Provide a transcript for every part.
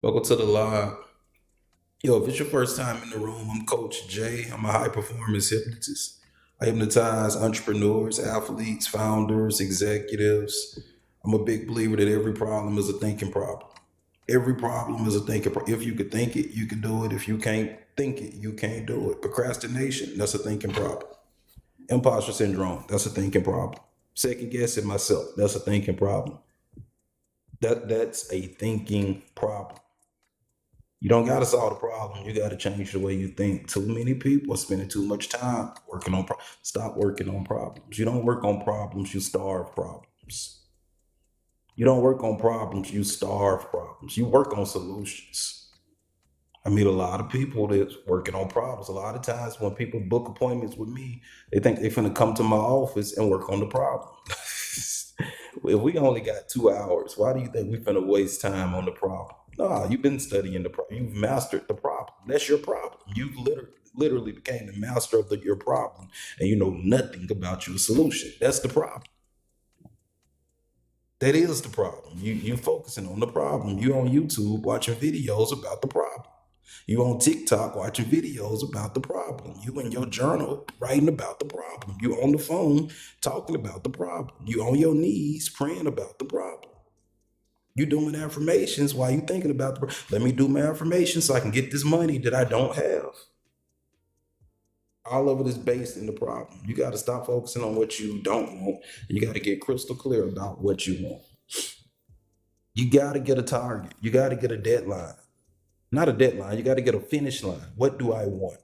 Welcome to the live. Yo, if it's your first time in the room, I'm Coach Jay. I'm a high performance hypnotist. I hypnotize entrepreneurs, athletes, founders, executives. I'm a big believer that every problem is a thinking problem. Every problem is a thinking problem. If you could think it, you can do it. If you can't think it, you can't do it. Procrastination, that's a thinking problem. Imposter syndrome, that's a thinking problem. Second guessing myself, that's a thinking problem. That's a thinking problem. You don't got to solve the problem. You got to change the way you think. Too many people are spending too much time working on stop working on problems. You don't work on problems, you starve problems. You don't work on problems, you starve problems. You work on solutions. I meet a lot of people that's working on problems. A lot of times when people book appointments with me, they think they're finna come to my office and work on the problem. If we only got 2 hours, why do you think we finna waste time on the problem? No, you've been studying the problem. You've mastered the problem. That's your problem. You've literally became the master of your problem, and you know nothing about your solution. That's the problem. That is the problem. You focusing on the problem. You on YouTube watching videos about the problem. You on TikTok watching videos about the problem. You in your journal writing about the problem. You on the phone talking about the problem. You on your knees praying about the problem. You doing affirmations while you thinking about the problem. Let me do my affirmations so I can get this money that I don't have. All of it is based in the problem. You got to stop focusing on what you don't want. You got to get crystal clear about what you want. You got to get a target. You got to get a deadline. Not a deadline. You got to get a finish line. What do I want?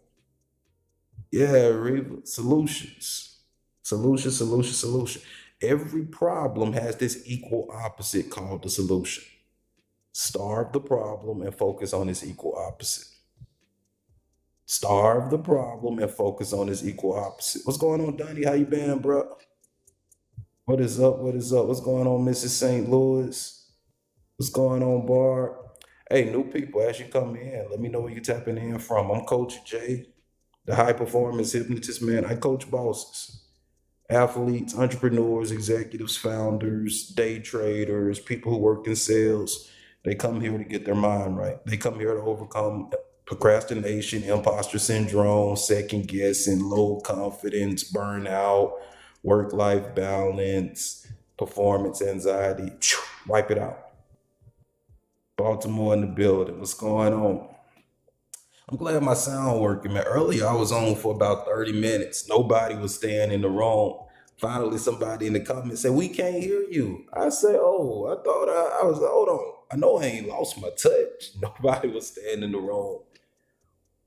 Yeah, Reva. Solutions. Solution, solution, solution. Every problem has this equal opposite called the solution. Starve the problem and focus on its equal opposite. Starve the problem and focus on its equal opposite. What's going on, Donnie? How you been, bro? What is up? What is up? What's going on, Mrs. St. Louis? What's going on, Bar? Hey, new people, as you come in, let me know where you're tapping in from. I'm Coach Jay, the high performance hypnotist, man. I coach bosses, athletes, entrepreneurs, executives, founders, day traders, people who work in sales. They come here to get their mind right. They come here to overcome procrastination, imposter syndrome, second guessing, low confidence, burnout, work life balance, performance anxiety. Wipe it out. Baltimore in the building. What's going on? I'm glad my sound working, man. Earlier I was on for about 30 minutes. Nobody was staying in the room. Finally, somebody in the comments said, "We can't hear you." I said, "Oh, I thought I was, hold on. I know I ain't lost my touch." Nobody was staying in the room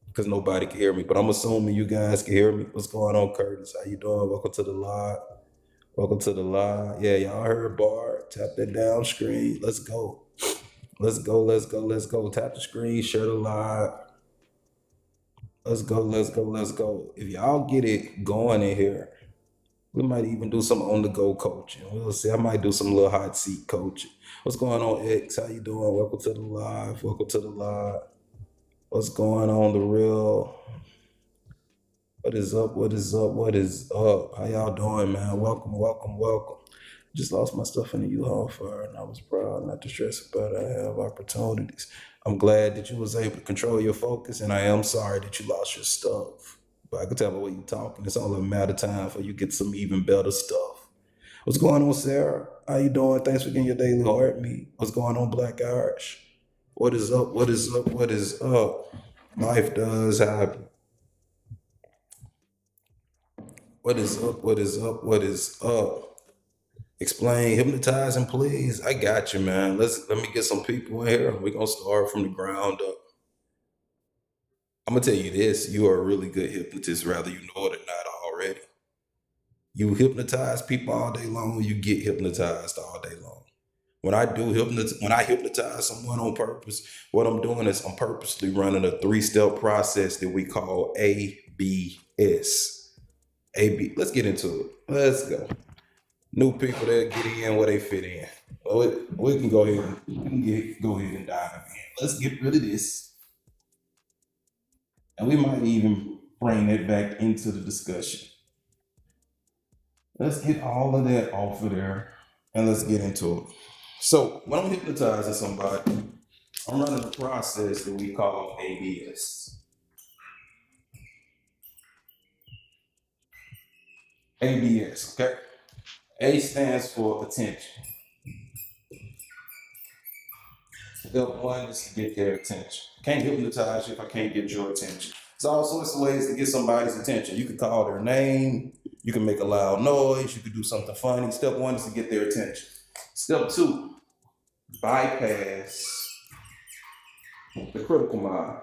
because nobody can hear me. But I'm assuming you guys can hear me. What's going on, Curtis? How you doing? Welcome to the live. Welcome to the live. Yeah, y'all heard Bar. Tap that down screen. Let's go. Let's go. Let's go. Let's go. Tap the screen. Share the live. Let's go, let's go, let's go. If y'all get it going in here, we might even do some on the go coaching. We'll see. I might do some little hot seat coaching. What's going on, X? How you doing? Welcome to the live. Welcome to the live. What's going on, the real? What is up? What is up? What is up? How y'all doing, man? Welcome, welcome, welcome. Just lost my stuff in the U-Haul fire, and I was proud, not to stress about it. I have opportunities. I'm glad that you was able to control your focus, and I am sorry that you lost your stuff. But I can tell by the way you talking, it's only a matter of time for you get some even better stuff. What's going on, Sarah? How you doing? Thanks for getting your daily heart meet. What's going on, Black Irish? What is up? What is up? What is up? Life does happen. What is up? What is up? What is up? Explain, hypnotizing, please. I got you, man. Let me get some people in here. We're gonna start from the ground up. I'm gonna tell you this: you are a really good hypnotist, whether you know it or not already. You hypnotize people all day long. You get hypnotized all day long. When I hypnotize someone on purpose, what I'm doing is I'm purposely running a three-step process that we call ABS. AB. Let's get into it. Let's go. New people that get in where they fit in. Well, we can go ahead and go ahead and dive in. Let's get rid of this, and we might even bring it back into the discussion. Let's get all of that off of there, and let's get into it. So when I'm hypnotizing somebody, I'm running a process that we call ABS. ABS, okay? A stands for attention. Step one is to get their attention. Can't hypnotize you if I can't get your attention. There's all sorts of ways to get somebody's attention. You can call their name, you can make a loud noise, you can do something funny. Step one is to get their attention. Step two, bypass the critical mind.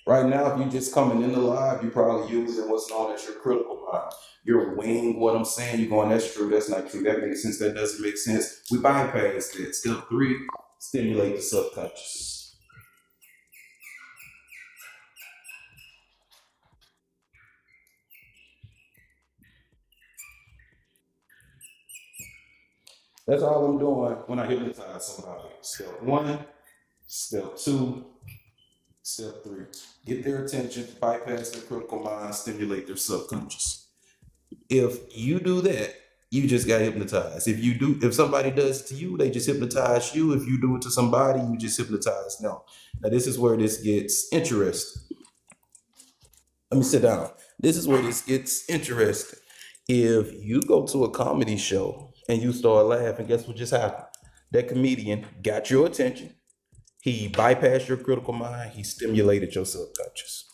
Right now, if you're just coming in the live, you're probably using what's known as your critical mind. You're weighing what I'm saying. You're going, that's true, that's not true, that makes sense, that doesn't make sense. We bypass that. Step three, stimulate the subconscious. That's all I'm doing when I hypnotize somebody. Step one, step two, step three. Get their attention, bypass their critical mind, stimulate their subconscious. If you do that, you just got hypnotized. If somebody does it to you, they just hypnotize you. If you do it to somebody, you just hypnotize them. Now, this is where this gets interesting. Let me sit down. This is where this gets interesting. If you go to a comedy show and you start laughing, guess what just happened? That comedian got your attention. He bypassed your critical mind. He stimulated your subconscious.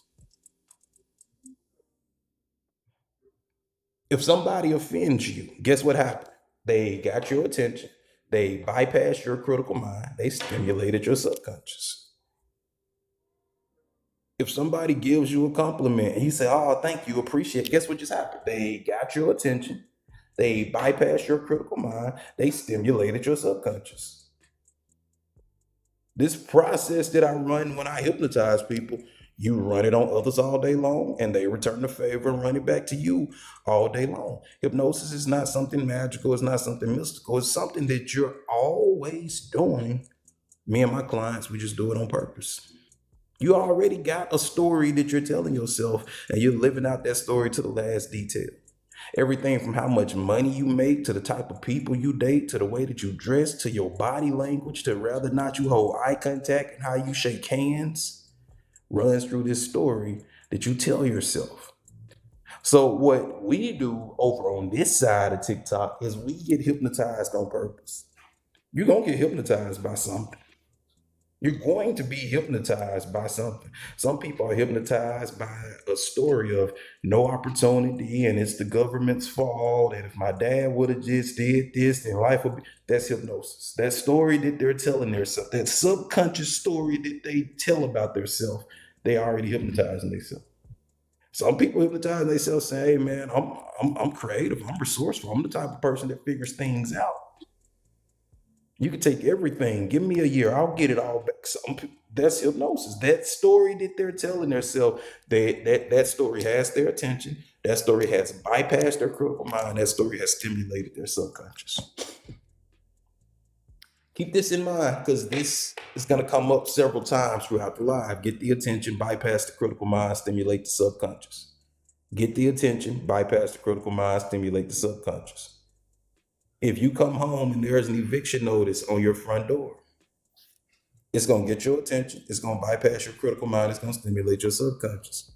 If somebody offends you, guess what happened? They got your attention. They bypassed your critical mind. They stimulated your subconscious. If somebody gives you a compliment and you say, "Oh, thank you, appreciate it," guess what just happened? They got your attention. They bypassed your critical mind. They stimulated your subconscious. This process that I run when I hypnotize people, you run it on others all day long and they return the favor and run it back to you all day long. Hypnosis is not something magical, it's not something mystical, it's something that you're always doing. Me and my clients, we just do it on purpose. You already got a story that you're telling yourself, and you're living out that story to the last detail. Everything from how much money you make to the type of people you date to the way that you dress to your body language to whether or not you hold eye contact and how you shake hands runs through this story that you tell yourself. So what we do over on this side of TikTok is we get hypnotized on purpose. You're going to get hypnotized by something. You're going to be hypnotized by something. Some people are hypnotized by a story of no opportunity and it's the government's fault. And if my dad would have just did this, then life would be. That's hypnosis. That story that they're telling themselves, that subconscious story that they tell about themselves, they already hypnotizing themselves. Some people hypnotize themselves saying, "Hey man, I'm creative, I'm resourceful, I'm the type of person that figures things out. You can take everything. Give me a year. I'll get it all back." That's hypnosis. That story that they're telling themselves, that story has their attention. That story has bypassed their critical mind. That story has stimulated their subconscious. Keep this in mind because this is going to come up several times throughout the live. Get the attention, bypass the critical mind, stimulate the subconscious. Get the attention, bypass the critical mind, stimulate the subconscious. If you come home and there's an eviction notice on your front door, it's going to get your attention. It's going to bypass your critical mind. It's going to stimulate your subconscious.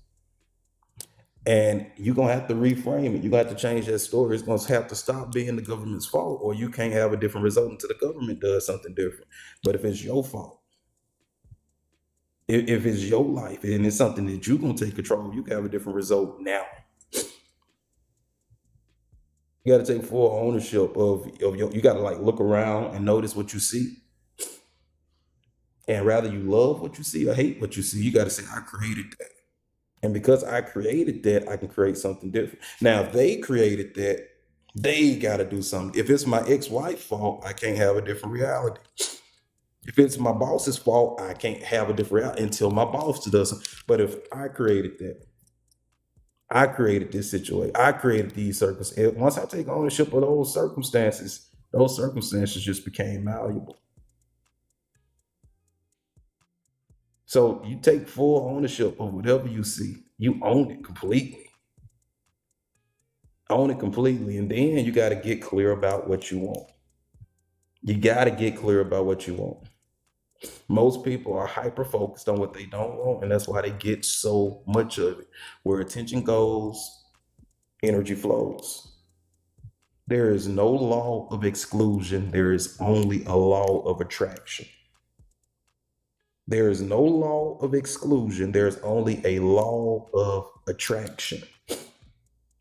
And you're going to have to reframe it. You're going to have to change that story. It's going to have to stop being the government's fault, or you can't have a different result until the government does something different. But if it's your fault, if it's your life and it's something that you're going to take control, you can have a different result now. You got to take full ownership of your, you got to like look around and notice what you see. And rather you love what you see or hate what you see, you got to say, "I created that. And because I created that, I can create something different." Now, if they created that, they got to do something. If it's my ex-wife's fault, I can't have a different reality. If it's my boss's fault, I can't have a different reality until my boss does it. But if I created that, I created this situation, I created these circumstances. Once I take ownership of those circumstances just became malleable. So you take full ownership of whatever you see. You own it completely. Own it completely. And then you got to get clear about what you want. You got to get clear about what you want. Most people are hyper focused on what they don't want, and that's why they get so much of it. Where attention goes, energy flows. There is no law of exclusion, there is only a law of attraction. There is no law of exclusion, there's only a law of attraction.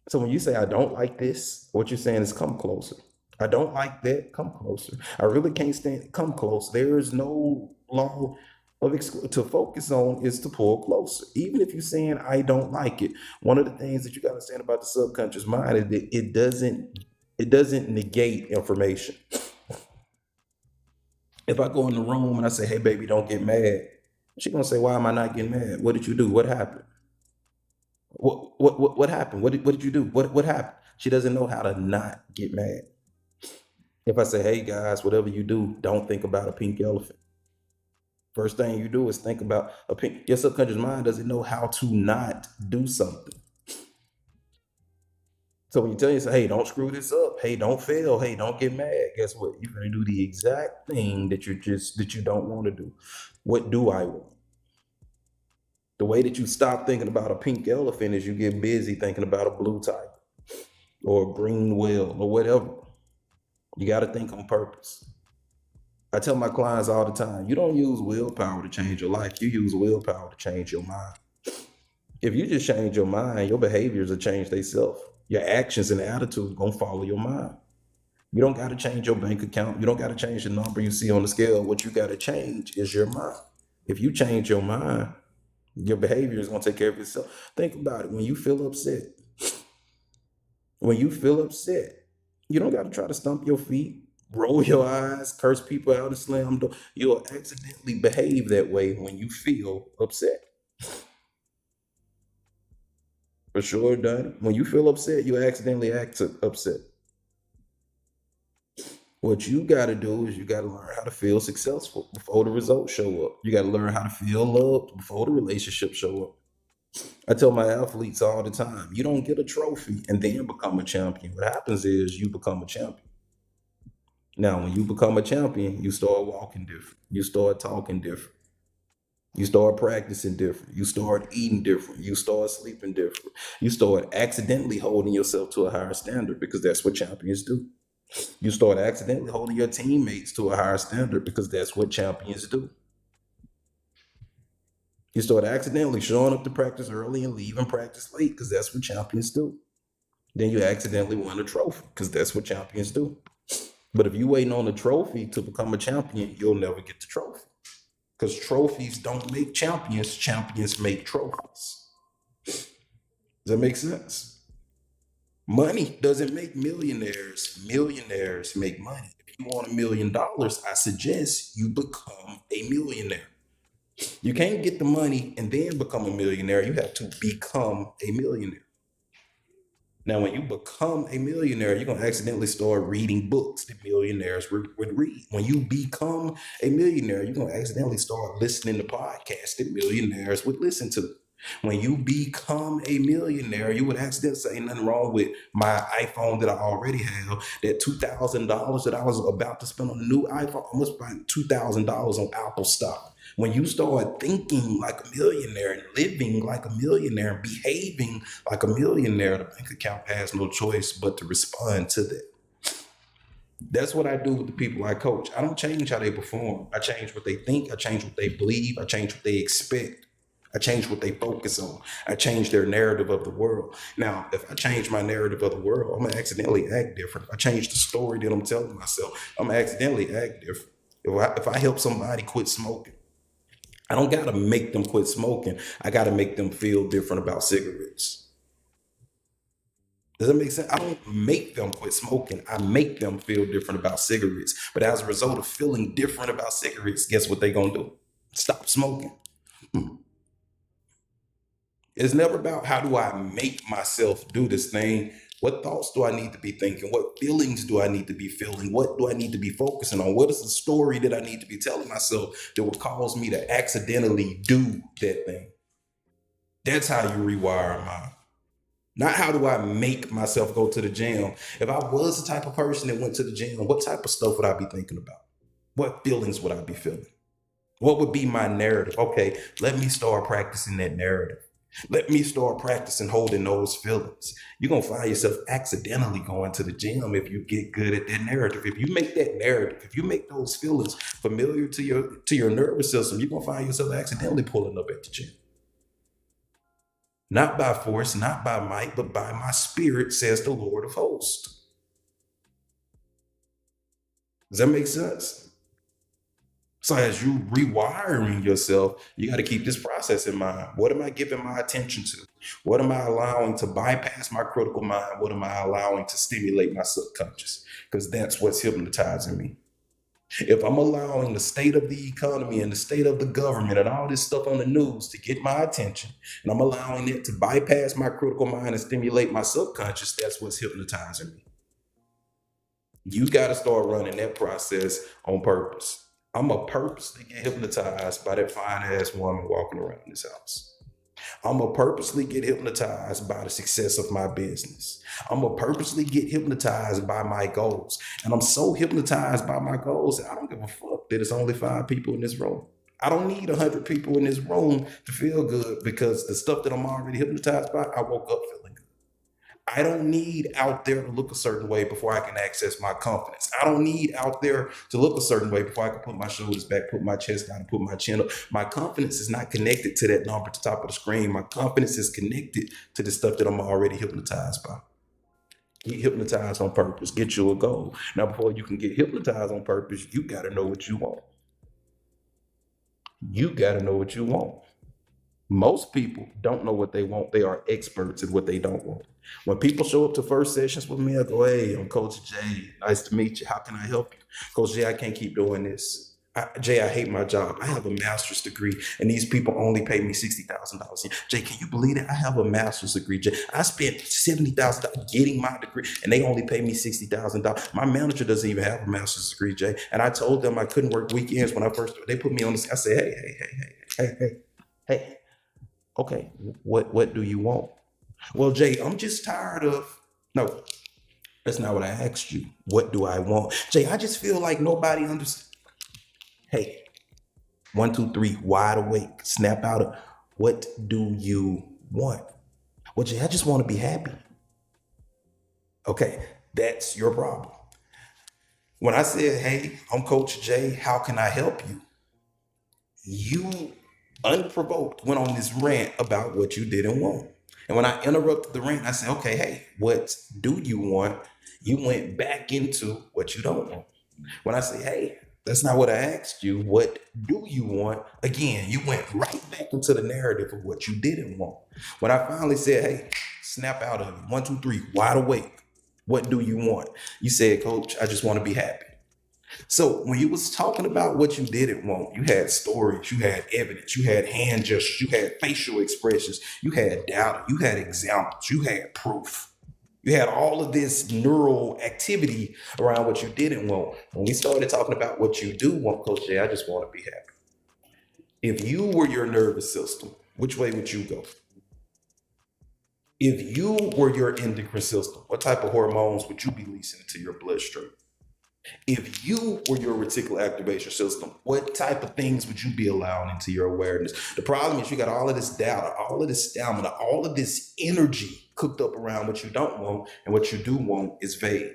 So when you say, I don't like this, what you're saying is come closer. I don't like that, come closer. I really can't stand it, come close. There is no law of to focus on is to pull closer. Even if you're saying, I don't like it. One of the things that you got to understand about the subconscious mind is that it doesn't negate information. If I go in the room and I say, hey, baby, don't get mad, she's going to say, why am I not getting mad? What did you do? What happened? What happened? What did you do? What happened? She doesn't know how to not get mad. If I say, hey guys, whatever you do, don't think about a pink elephant. First thing you do is think about a pink. Your subconscious mind doesn't know how to not do something. So when you tell yourself, hey, don't screw this up, hey, don't fail, hey, don't get mad, guess what? You're gonna do the exact thing that you don't want to do. What do I want? The way that you stop thinking about a pink elephant is you get busy thinking about a blue tiger or a green whale or whatever. You got to think on purpose. I tell my clients all the time, you don't use willpower to change your life. You use willpower to change your mind. If you just change your mind, your behaviors will change themselves. Your actions and attitudes gonna follow your mind. You don't got to change your bank account. You don't got to change the number you see on the scale. What you got to change is your mind. If you change your mind, your behavior is gonna take care of itself. Think about it. When you feel upset, you don't got to try to stomp your feet, roll your eyes, curse people out, and slam doors. You'll accidentally behave that way when you feel upset. For sure, Donnie. When you feel upset, you accidentally act upset. What you got to do is you got to learn how to feel successful before the results show up. You got to learn how to feel loved before the relationship show up. I tell my athletes all the time, you don't get a trophy and then become a champion. What happens is you become a champion. Now, when you become a champion, you start walking different. You start talking different. You start practicing different. You start eating different. You start sleeping different. You start accidentally holding yourself to a higher standard because that's what champions do. You start accidentally holding your teammates to a higher standard because that's what champions do. You start accidentally showing up to practice early and leaving practice late because that's what champions do. Then you accidentally win a trophy because that's what champions do. But if you're waiting on a trophy to become a champion, you'll never get the trophy. Because trophies don't make champions, champions make trophies. Does that make sense? Money doesn't make millionaires. Millionaires make money. If you want $1 million, I suggest you become a millionaire. You can't get the money and then become a millionaire. You have to become a millionaire. Now, when you become a millionaire, you're going to accidentally start reading books that millionaires would read. When you become a millionaire, you're going to accidentally start listening to podcasts that millionaires would listen to. When you become a millionaire, you would accidentally say nothing wrong with my iPhone that I already have. That $2,000 that I was about to spend on a new iPhone, almost about $2,000 on Apple stock. When you start thinking like a millionaire and living like a millionaire and behaving like a millionaire, the bank account has no choice but to respond to that. That's what I do with the people I coach. I don't change how they perform. I change what they think. I change what they believe. I change what they expect. I change what they focus on. I change their narrative of the world. Now, if I change my narrative of the world, I'm gonna accidentally act different. If I change the story that I'm telling myself, I'm gonna accidentally act different. If I help somebody quit smoking, I don't got to make them quit smoking. I got to make them feel different about cigarettes. Does that make sense? I don't make them quit smoking. I make them feel different about cigarettes. But as a result of feeling different about cigarettes, guess what they going to do? Stop smoking. It's never about how do I make myself do this thing. What thoughts do I need to be thinking? What feelings do I need to be feeling? What do I need to be focusing on? What is the story that I need to be telling myself that will cause me to accidentally do that thing? That's how you rewire a mind. Not how do I make myself go to the gym. If I was the type of person that went to the gym, what type of stuff would I be thinking about? What feelings would I be feeling? What would be my narrative? Okay, let me start practicing that narrative. Let me start practicing holding those feelings. You're gonna find yourself accidentally going to the gym if you get good at that narrative. If you make that narrative, if you make those feelings familiar to your nervous system, you're gonna find yourself accidentally pulling up at the gym. Not by force, not by might, but by my spirit, says the Lord of hosts. Does that make sense? So as you rewiring yourself, you got to keep this process in mind. What am I giving my attention to? What am I allowing to bypass my critical mind? What am I allowing to stimulate my subconscious? Because that's what's hypnotizing me. If I'm allowing the state of the economy and the state of the government and all this stuff on the news to get my attention, and I'm allowing it to bypass my critical mind and stimulate my subconscious, that's what's hypnotizing me. You got to start running that process on purpose. I'm going to purposely get hypnotized by that fine ass woman walking around this house. I'm going to purposely get hypnotized by the success of my business. I'm going to purposely get hypnotized by my goals. And I'm so hypnotized by my goals that I don't give a fuck that it's only 5 people in this room. I don't need 100 people in this room to feel good because the stuff that I'm already hypnotized by, I woke up feeling good. I don't need out there to look a certain way before I can access my confidence. I don't need out there to look a certain way before I can put my shoulders back, put my chest down, and put my chin up. My confidence is not connected to that number at the top of the screen. My confidence is connected to the stuff that I'm already hypnotized by. Get hypnotized on purpose. Get you a goal. Now, before you can get hypnotized on purpose, you got to know what you want. You got to know what you want. Most people don't know what they want. They are experts at what they don't want. When people show up to first sessions with me, I go, hey, I'm Coach Jay. Nice to meet you. How can I help you? Coach Jay, I can't keep doing this. Jay, I hate my job. I have a master's degree, and these people only pay me $60,000. Jay, can you believe it? I have a master's degree. Jay, I spent $70,000 getting my degree, and they only pay me $60,000. My manager doesn't even have a master's degree, Jay. And I told them I couldn't work weekends when I first. They put me on this. I said, hey. Okay, what do you want? Well, Jay, I'm just tired of. No, that's not what I asked you. What do I want? Jay, I just feel like nobody understands. Hey, 1, 2, 3, wide awake. Snap out of. What do you want? Well, Jay, I just want to be happy. Okay, that's your problem. When I said, hey, I'm Coach Jay, how can I help you? You unprovoked went on this rant about what you didn't want. And when I interrupted the rant, I said, okay, hey, what do you want? You went back into what you don't want. When I say, hey, that's not what I asked you. What do you want? Again, you went right back into the narrative of what you didn't want. When I finally said, hey, snap out of it. 1, 2, 3, wide awake. What do you want? You said, Coach, I just want to be happy. So when you was talking about what you didn't want, you had stories, you had evidence, you had hand gestures, you had facial expressions, you had data, you had examples, you had proof. You had all of this neural activity around what you didn't want. When we started talking about what you do want, Coach Jay, I just want to be happy. If you were your nervous system, which way would you go? If you were your endocrine system, what type of hormones would you be releasing into your bloodstream? If you were your reticular activation system, what type of things would you be allowing into your awareness? The problem is you got all of this data, all of this stamina, all of this energy cooked up around what you don't want, and what you do want is vague.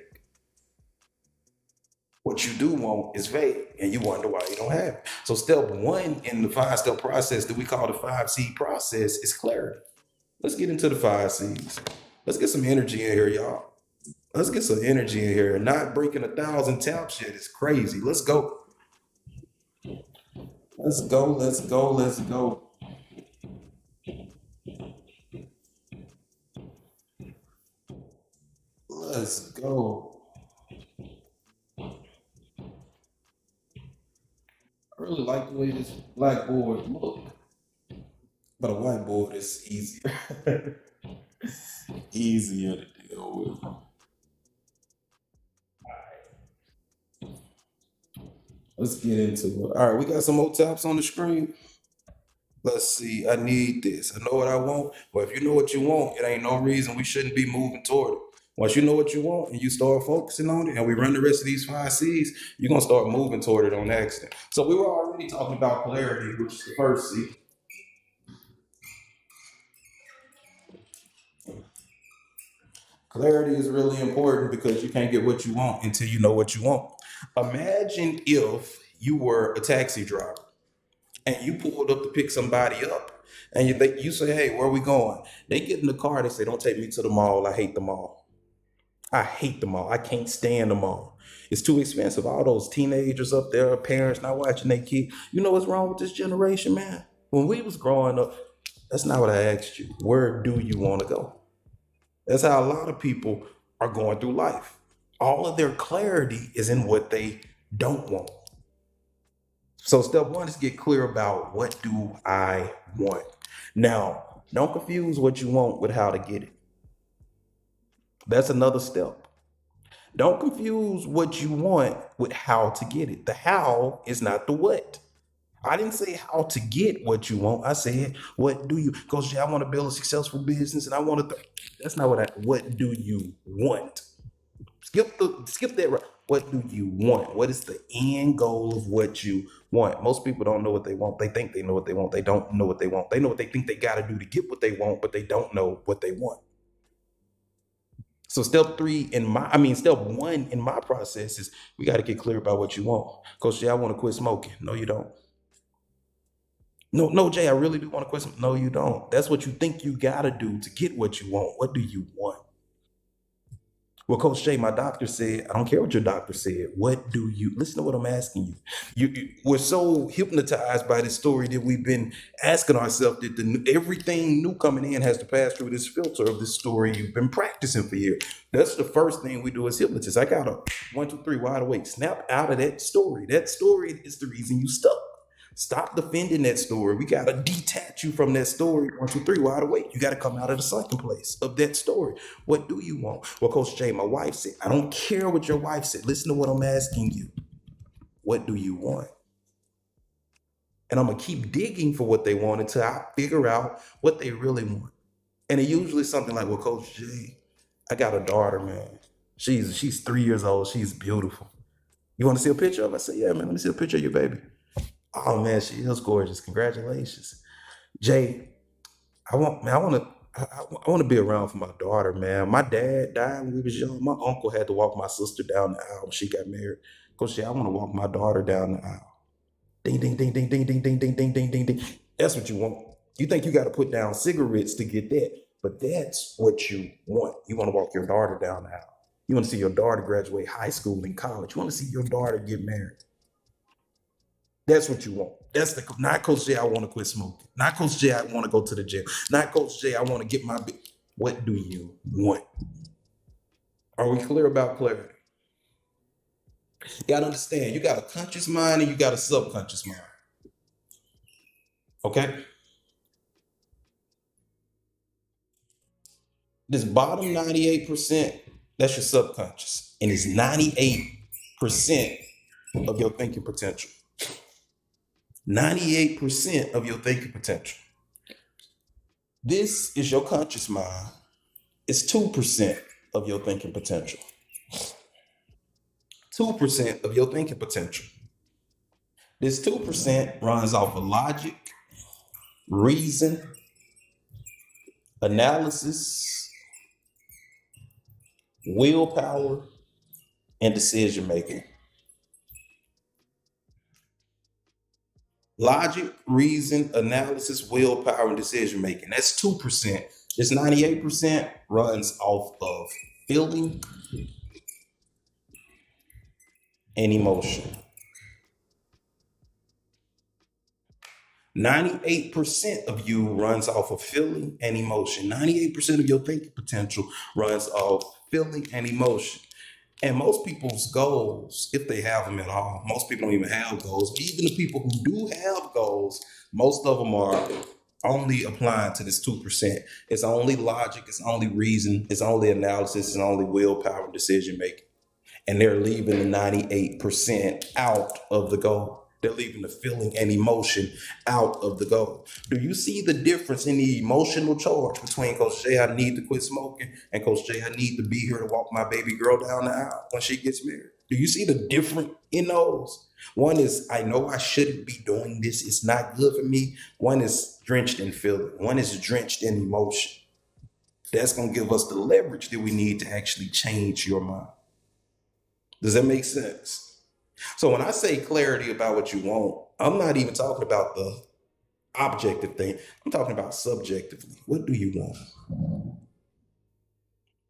What you do want is vague, and you wonder why you don't have it. So step one in the 5-step process that we call the 5C process is clarity. Let's get into the 5Cs. Let's get some energy in here, y'all. Let's get some energy in here. Not breaking 1,000 taps yet is crazy. Let's go. Let's go. Let's go. Let's go. Let's go. I really like the way this blackboard look, but a whiteboard is easier. Easier to deal with. Let's get into it. All right, we got some more taps on the screen. Let's see. I need this. I know what I want. Well, if you know what you want, it ain't no reason we shouldn't be moving toward it. Once you know what you want and you start focusing on it, and we run the rest of these 5 C's, you're gonna start moving toward it on accident. So we were already talking about clarity, which is the first C. Clarity is really important because you can't get what you want until you know what you want. Imagine if you were a taxi driver and you pulled up to pick somebody up, and you say, "Hey, where are we going?" They get in the car. They say, "Don't take me to the mall. I hate the mall. I hate the mall. I can't stand the mall. It's too expensive." All those teenagers up there, parents not watching their kid. You know what's wrong with this generation, man? When we was growing up, that's not what I asked you. Where do you want to go? That's how a lot of people are going through life. All of their clarity is in what they don't want. So step one is get clear about what do I want. Now, don't confuse what you want with how to get it. That's another step. Don't confuse what you want with how to get it. The how is not the what. I didn't say how to get what you want. I said, what do you? Coach J, I want to build a successful business and I want to. That's not what do you want? Skip that. What do you want? What is the end goal of what you want? Most people don't know what they want. They think they know what they want. They don't know what they want. They know what they think they got to do to get what they want, but they don't know what they want. So step one in my process is we got to get clear about what you want. Coach Jay, I want to quit smoking. No, you don't. No, no, Jay, I really do want to quit smoking. No, you don't. That's what you think you got to do to get what you want. What do you want? Well, Coach Jay, my doctor said, I don't care what your doctor said. What do you listen to what I'm asking you? We're so hypnotized by this story that we've been asking ourselves that everything new coming in has to pass through this filter of this story you've been practicing for years. That's the first thing we do as hypnotists. I got a 1, 2, 3 wide awake. Snap out of that story. That story is the reason you stuck. Stop defending that story. We got to detach you from that story. 1, 2, 3, wide awake. You got to come out of the second place of that story. What do you want? Well, Coach Jay, my wife said, I don't care what your wife said. Listen to what I'm asking you. What do you want? And I'm going to keep digging for what they want until I figure out what they really want. And it usually is something like, well, Coach Jay, I got a daughter, man. She's 3 years old. She's beautiful. You want to see a picture of her? I said, yeah, man, let me see a picture of your baby. Oh man, she is gorgeous. Congratulations, Jay. I want to be around for my daughter, man. My dad died when we was young. My uncle had to walk my sister down the aisle when she got married. Coach, Jay, I want to walk my daughter down the aisle. Ding, ding, ding, ding, ding, ding, ding, ding, ding, ding, ding, ding. That's what you want. You think you got to put down cigarettes to get that, but that's what you want. You want to walk your daughter down the aisle. You want to see your daughter graduate high school and college. You want to see your daughter get married. That's what you want. That's the not Coach J. I want to quit smoking. Not Coach J. I want to go to the gym. Not Coach J. I want to get my. What do you want? Are we clear about clarity? You got to understand. You got a conscious mind and you got a subconscious mind. Okay. This bottom 98%, that's your subconscious, and it's 98% of your thinking potential. 98% of your thinking potential. This is your conscious mind. It's 2% of your thinking potential. 2% of your thinking potential. This 2% runs off of logic, reason, analysis, willpower, and decision making. Logic, reason, analysis, willpower, and decision making. That's 2%. This 98% runs off of feeling and emotion. 98% of you runs off of feeling and emotion. 98% of your thinking potential runs off feeling and emotion. And most people's goals, if they have them at all, most people don't even have goals. But even the people who do have goals, most of them are only applying to this 2%. It's only logic, it's only reason, it's only analysis, it's only willpower and decision making. And they're leaving the 98% out of the goal. They're leaving the feeling and emotion out of the goal. Do you see the difference in the emotional charge between Coach J, I need to quit smoking, and Coach J, I need to be here to walk my baby girl down the aisle when she gets married? Do you see the difference in those? One is, I know I shouldn't be doing this. It's not good for me. One is drenched in feeling. One is drenched in emotion. That's going to give us the leverage that we need to actually change your mind. Does that make sense? So when I say clarity about what you want, I'm not even talking about the objective thing. I'm talking about subjectively. What do you want?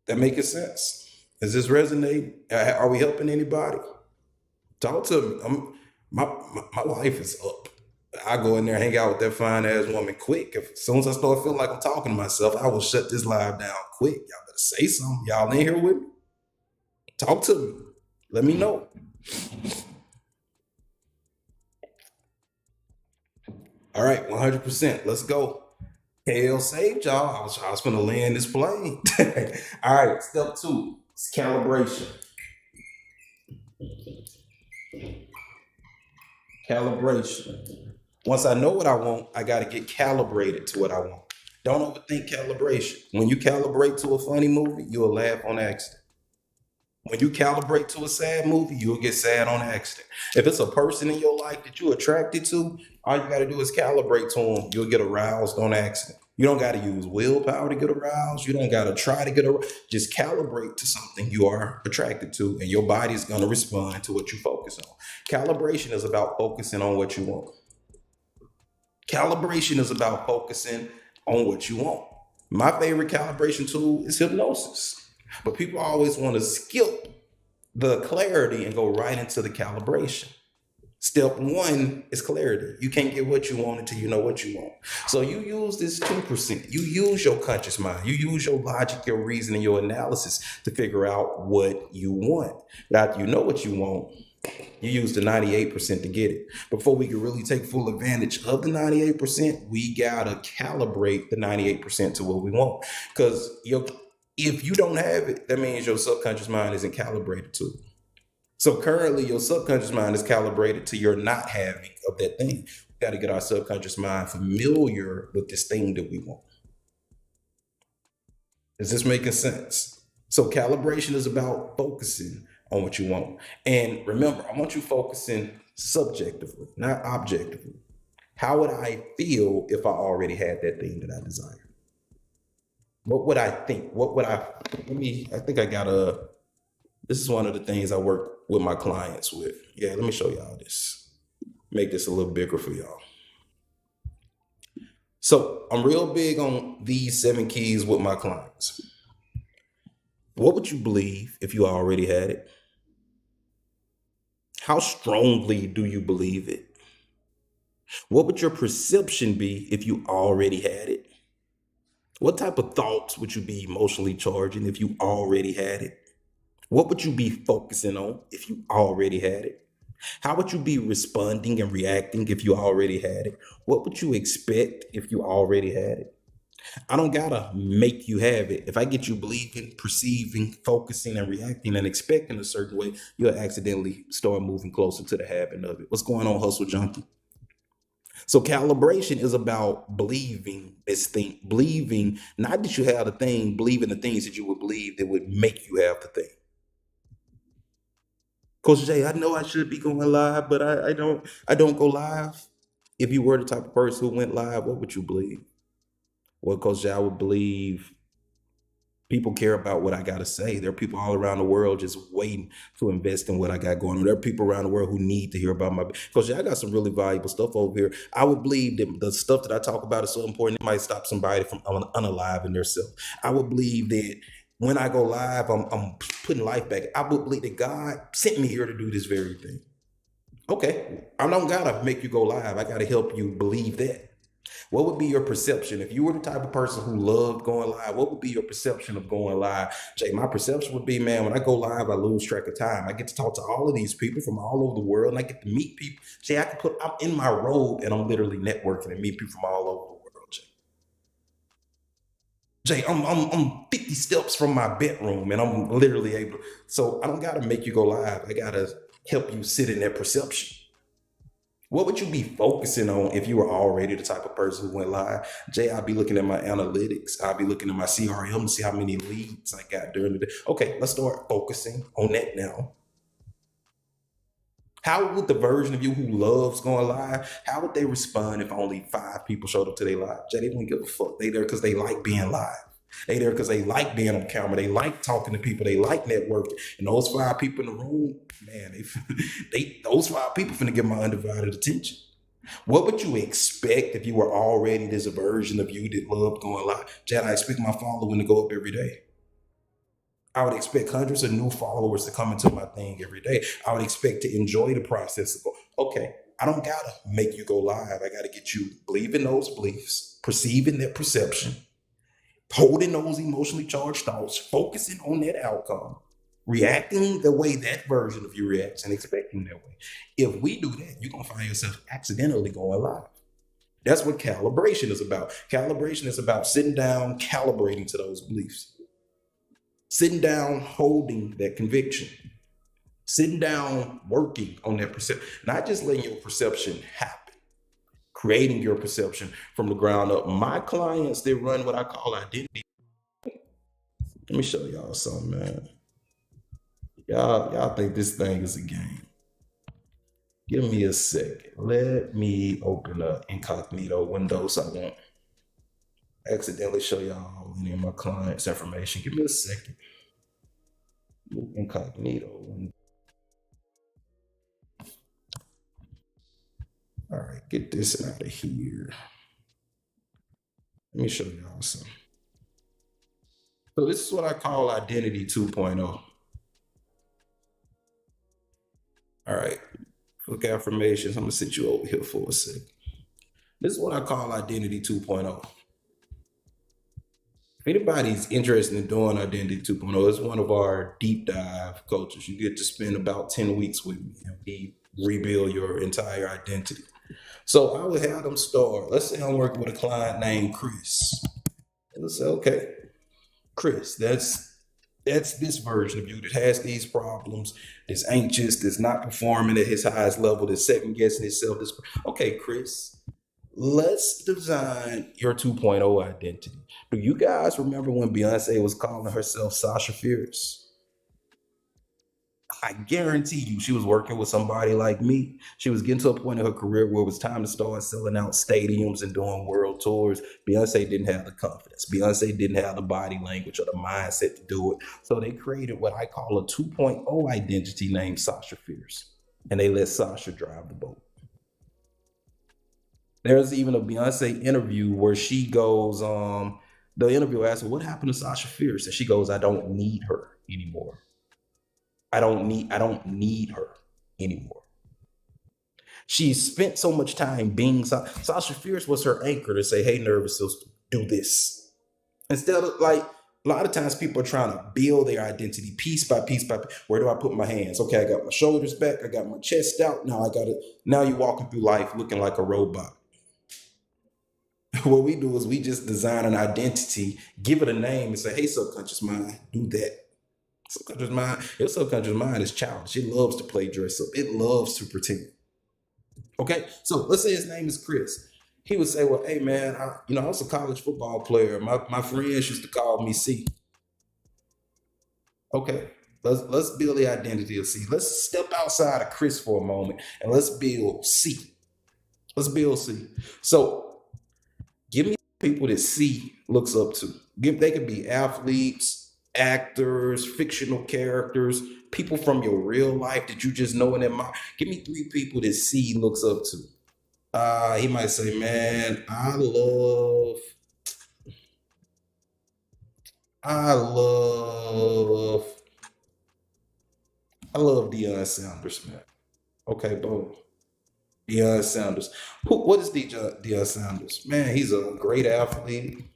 That making sense? Is this resonating? Are we helping anybody? Talk to me. My life is up. I go in there, hang out with that fine ass woman quick. As soon as I start feeling like I'm talking to myself, I will shut this live down quick. Y'all better say something. Y'all in here with me? Talk to me. Let me know. All right, 100%. Let's go. Hell saved y'all. I was gonna land this plane. All right, step two. It's calibration. Calibration. Once I know what I want, I got to get calibrated to what I want. Don't overthink calibration. When you calibrate to a funny movie, you'll laugh on accident. When you calibrate to a sad movie, you'll get sad on accident. If it's a person in your life that you're attracted to, all you got to do is calibrate to them. You'll get aroused on accident. You don't got to use willpower to get aroused. You don't got to try to get aroused. Just calibrate to something you are attracted to, and your body is going to respond to what you focus on. Calibration is about focusing on what you want. Calibration is about focusing on what you want. My favorite calibration tool is hypnosis. But people always want to skip the clarity and go right into the calibration. Step one is clarity. You can't get what you want until you know what you want. So you use this 2%. You use your conscious mind. You use your logic, your reasoning, your analysis to figure out what you want. But after you know what you want, you use the 98% to get it. Before we can really take full advantage of the 98%, we gotta calibrate the 98% to what we want. Because if you don't have it, that means your subconscious mind isn't calibrated to it. So currently, your subconscious mind is calibrated to your not having of that thing. We got to get our subconscious mind familiar with this thing that we want. Is this making sense? So calibration is about focusing on what you want. And remember, I want you focusing subjectively, not objectively. How would I feel if I already had that thing that I desire? What would I think? I think I got this is one of the things I work with my clients with. Yeah, let me show y'all this. Make this a little bigger for y'all. So I'm real big on these 7 keys with my clients. What would you believe if you already had it? How strongly do you believe it? What would your perception be if you already had it? What type of thoughts would you be emotionally charging if you already had it? What would you be focusing on if you already had it? How would you be responding and reacting if you already had it? What would you expect if you already had it? I don't gotta make you have it. If I get you believing, perceiving, focusing, and reacting and expecting a certain way, you'll accidentally start moving closer to the habit of it. What's going on, hustle junkie? So calibration is about believing this thing, believing not that you have the thing, believing the things that you would believe that would make you have the thing. Coach Jay, I know I should be going live, but I don't go live. If you were the type of person who went live, what would you believe? Well, Coach Jay, I would believe people care about what I got to say. There are people all around the world just waiting to invest in what I got going on. There are people around the world who need to hear about my, Coach Jay, I got some really valuable stuff over here. I would believe that the stuff that I talk about is so important, it might stop somebody from unaliving themselves. I would believe that when I go live, I'm putting life back. I would believe that God sent me here to do this very thing. Okay, I don't gotta make you go live. I gotta help you believe that. What would be your perception if you were the type of person who loved going live? What would be your perception of going live? Jay, my perception would be, man, when I go live, I lose track of time. I get to talk to all of these people from all over the world, and I get to meet people. Jay, I'm in my robe, and I'm literally networking and meet people from all over the world. Jay, I'm 50 steps from my bedroom, and I'm literally able. So I don't gotta make you go live. I gotta help you sit in that perception. What would you be focusing on if you were already the type of person who went live? Jay, I'd be looking at my analytics. I'd be looking at my CRM to see how many leads I got during the day. Okay, let's start focusing on that now. How would the version of you who loves going live, how would they respond if only 5 people showed up to their live? Jay, they don't give a fuck. They there because they like being live. They there because they like being on camera. They like talking to people. They like networking. And those 5 people in the room, man, they those 5 people finna give my undivided attention. What would you expect if you were already this version of you that loved going live? Jay, I expect my following to go up every day. I would expect hundreds of new followers to come into my thing every day. I would expect to enjoy the process of okay, I don't gotta make you go live. I gotta get you believing those beliefs, perceiving that perception, holding those emotionally charged thoughts, focusing on that outcome, reacting the way that version of you reacts and expecting that way. If we do that, you're gonna find yourself accidentally going live. That's what calibration is about. Calibration is about sitting down, calibrating to those beliefs. Sitting down, holding that conviction, sitting down, working on that perception, not just letting your perception happen, creating your perception from the ground up. My clients, they run what I call identity. Let me show y'all something, man. Y'all think this thing is a game. Give me a second. Let me open up incognito window so I won't accidentally show y'all any of my clients' information. Give me a second. Incognito. All right, get this out of here. Let me show y'all something. So this is what I call identity 2.0. All right, look affirmations. I'm gonna sit you over here for a second. This is what I call identity 2.0. If anybody's interested in doing Identity 2.0, it's one of our deep dive coaches. You get to spend about 10 weeks with me and we rebuild your entire identity. So I would have them start. Let's say I'm working with a client named Chris. And let's say, okay, Chris, that's this version of you that has these problems, that's anxious, that's not performing at his highest level, that's second guessing himself. Okay, Chris, let's design your 2.0 identity. Do you guys remember when Beyonce was calling herself Sasha Fierce? I guarantee you she was working with somebody like me. She was getting to a point in her career where it was time to start selling out stadiums and doing world tours. Beyonce didn't have the confidence. Beyonce didn't have the body language or the mindset to do it. So they created what I call a 2.0 identity named Sasha Fierce. And they let Sasha drive the boat. There's even a Beyonce interview where she goes, the interviewer asks her, what happened to Sasha Fierce? And she goes, I don't need her anymore. I don't need her anymore. She spent so much time being Sasha Fierce was her anchor to say, hey, nervous system, do this. Instead of like, a lot of times people are trying to build their identity piece by piece by piece. Where do I put my hands? Okay, I got my shoulders back. I got my chest out. Now you're walking through life looking like a robot. What we do is we just design an identity, give it a name and say, hey, subconscious mind, do that. Your subconscious mind is childish. It loves to play dress up. It loves to pretend. Okay, so let's say his name is Chris. He would say, well, hey man, I was a college football player. My friends used to call me C. Okay, let's build the identity of C. Let's step outside of Chris for a moment and let's build C. Let's build C. So give me people that C looks up to. They could be athletes, actors, fictional characters, people from your real life that you just know and admire. Give me 3 people that C looks up to. He might say, man, I love Deion Sanders, man. Okay, boom. Deion Sanders. What is Deion Sanders? Man, he's a great athlete,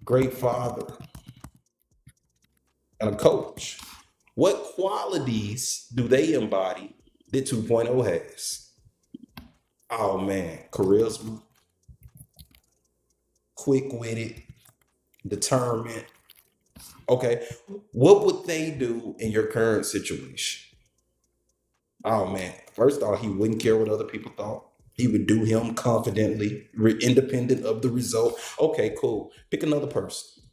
great father, and a coach. What qualities do they embody that 2.0 has? Oh man, charisma, quick-witted, determined. Okay, what would they do in your current situation? Oh man, first off, he wouldn't care what other people thought. He would do him confidently, independent of the result. Okay, cool. Pick another person.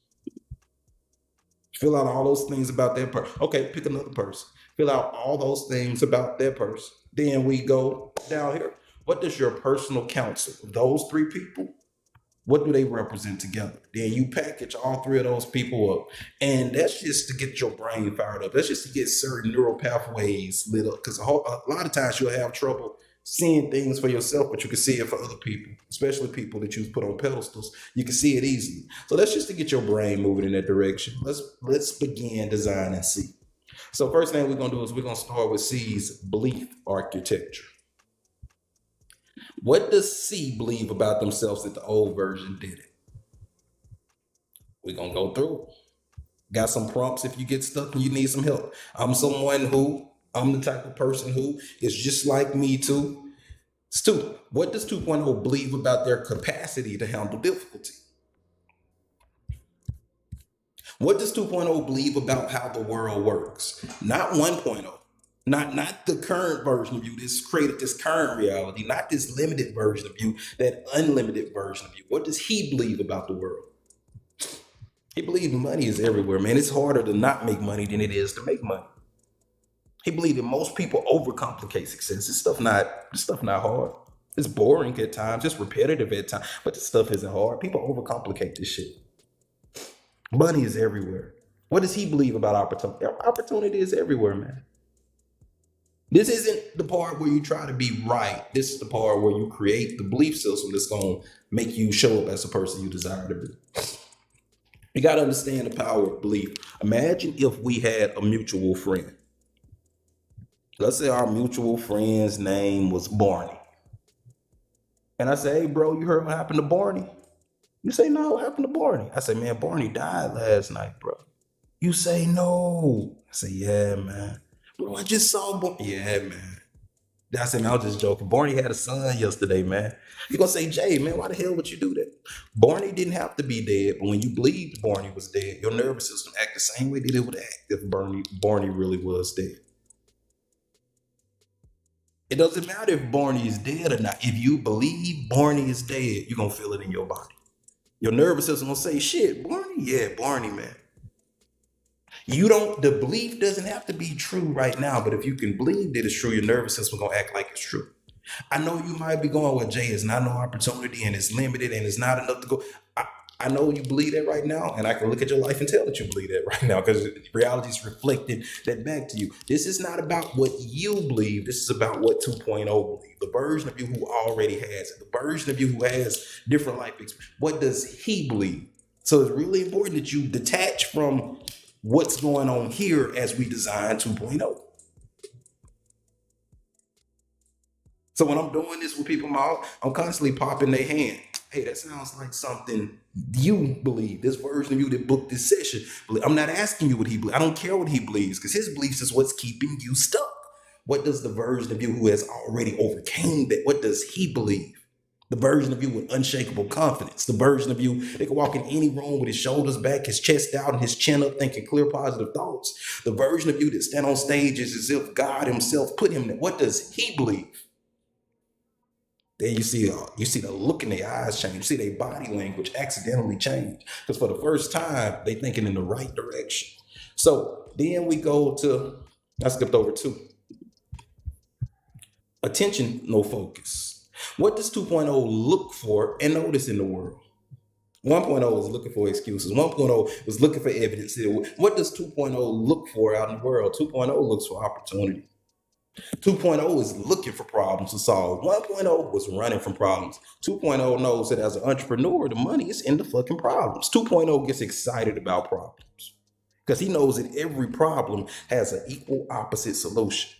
Fill out all those things about that person. Okay, pick another person. Fill out all those things about that person. Then we go down here. What does your personal counsel, those three people, what do they represent together? Then you package all three of those people up. And that's just to get your brain fired up. That's just to get certain neural pathways lit up. Because a lot of times you'll have trouble seeing things for yourself, but you can see it for other people, especially people that you put on pedestals. You can see it easily. So that's just to get your brain moving in that direction. Let's begin design and see. So first thing we're gonna do is we're gonna start with C's belief architecture. What does C believe about themselves that the old version did it? We're gonna go through. Got some prompts if you get stuck and you need some help. I'm the type of person who is just like me too. Stu, what does 2.0 believe about their capacity to handle difficulty? What does 2.0 believe about how the world works? Not 1.0. Not the current version of you that's created this current reality, not this limited version of you, that unlimited version of you. What does he believe about the world? He believes money is everywhere, man. It's harder to not make money than it is to make money. He believes that most people overcomplicate success. This stuff not hard. It's boring at times, it's repetitive at times, but this stuff isn't hard. People overcomplicate this shit. Money is everywhere. What does he believe about opportunity? Opportunity is everywhere, man. This isn't the part where you try to be right. This is the part where you create the belief system that's going to make you show up as the person you desire to be. You got to understand the power of belief. Imagine if we had a mutual friend. Let's say our mutual friend's name was Barney. And I say, hey, bro, you heard what happened to Barney? You say, no, what happened to Barney? I say, man, Barney died last night, bro. You say, no. I say, yeah, man. Bro, I just saw Barney. Yeah, man. I said, man, I was just joking. Barney had a son yesterday, man. You're going to say, Jay, man, why the hell would you do that? Barney didn't have to be dead, but when you believed Barney was dead, your nervous system acted the same way that it would act if Barney really was dead. It doesn't matter if Barney is dead or not. If you believe Barney is dead, you're going to feel it in your body. Your nervous system will say, shit, Barney? Yeah, Barney, man. The belief doesn't have to be true right now, but if you can believe that it's true, your nervous system gonna act like it's true. I know you might be going, well, Jay, it's not no opportunity and it's limited and it's not enough to go. I know you believe that right now, and I can look at your life and tell that you believe that right now because reality is reflecting that back to you. This is not about what you believe. This is about what 2.0 believe. The version of you who already has it. The version of you who has different life experience. What does he believe? So it's really important that you detach from what's going on here as we design 2.0. So when I'm doing this with people, I'm constantly popping their hand. Hey, that sounds like something you believe. This version of you that booked this session. I'm not asking you what he believes. I don't care what he believes because his beliefs is what's keeping you stuck. What does the version of you who has already overcame that? What does he believe? The version of you with unshakable confidence. The version of you that can walk in any room with his shoulders back, his chest out, and his chin up, thinking clear, positive thoughts. The version of you that stand on stages as if God himself put him there. What does he believe? Then you see the look in their eyes change. You see their body language accidentally change. Because for the first time, they thinking in the right direction. So then we go to, I skipped over two. Attention, no focus. What does 2.0 look for and notice in the world? 1.0 was looking for excuses. 1.0 was looking for evidence. What does 2.0 look for out in the world? 2.0 looks for opportunity. 2.0 is looking for problems to solve. 1.0 was running from problems. 2.0 knows that as an entrepreneur, the money is in the fucking problems. 2.0 gets excited about problems because he knows that every problem has an equal opposite solution.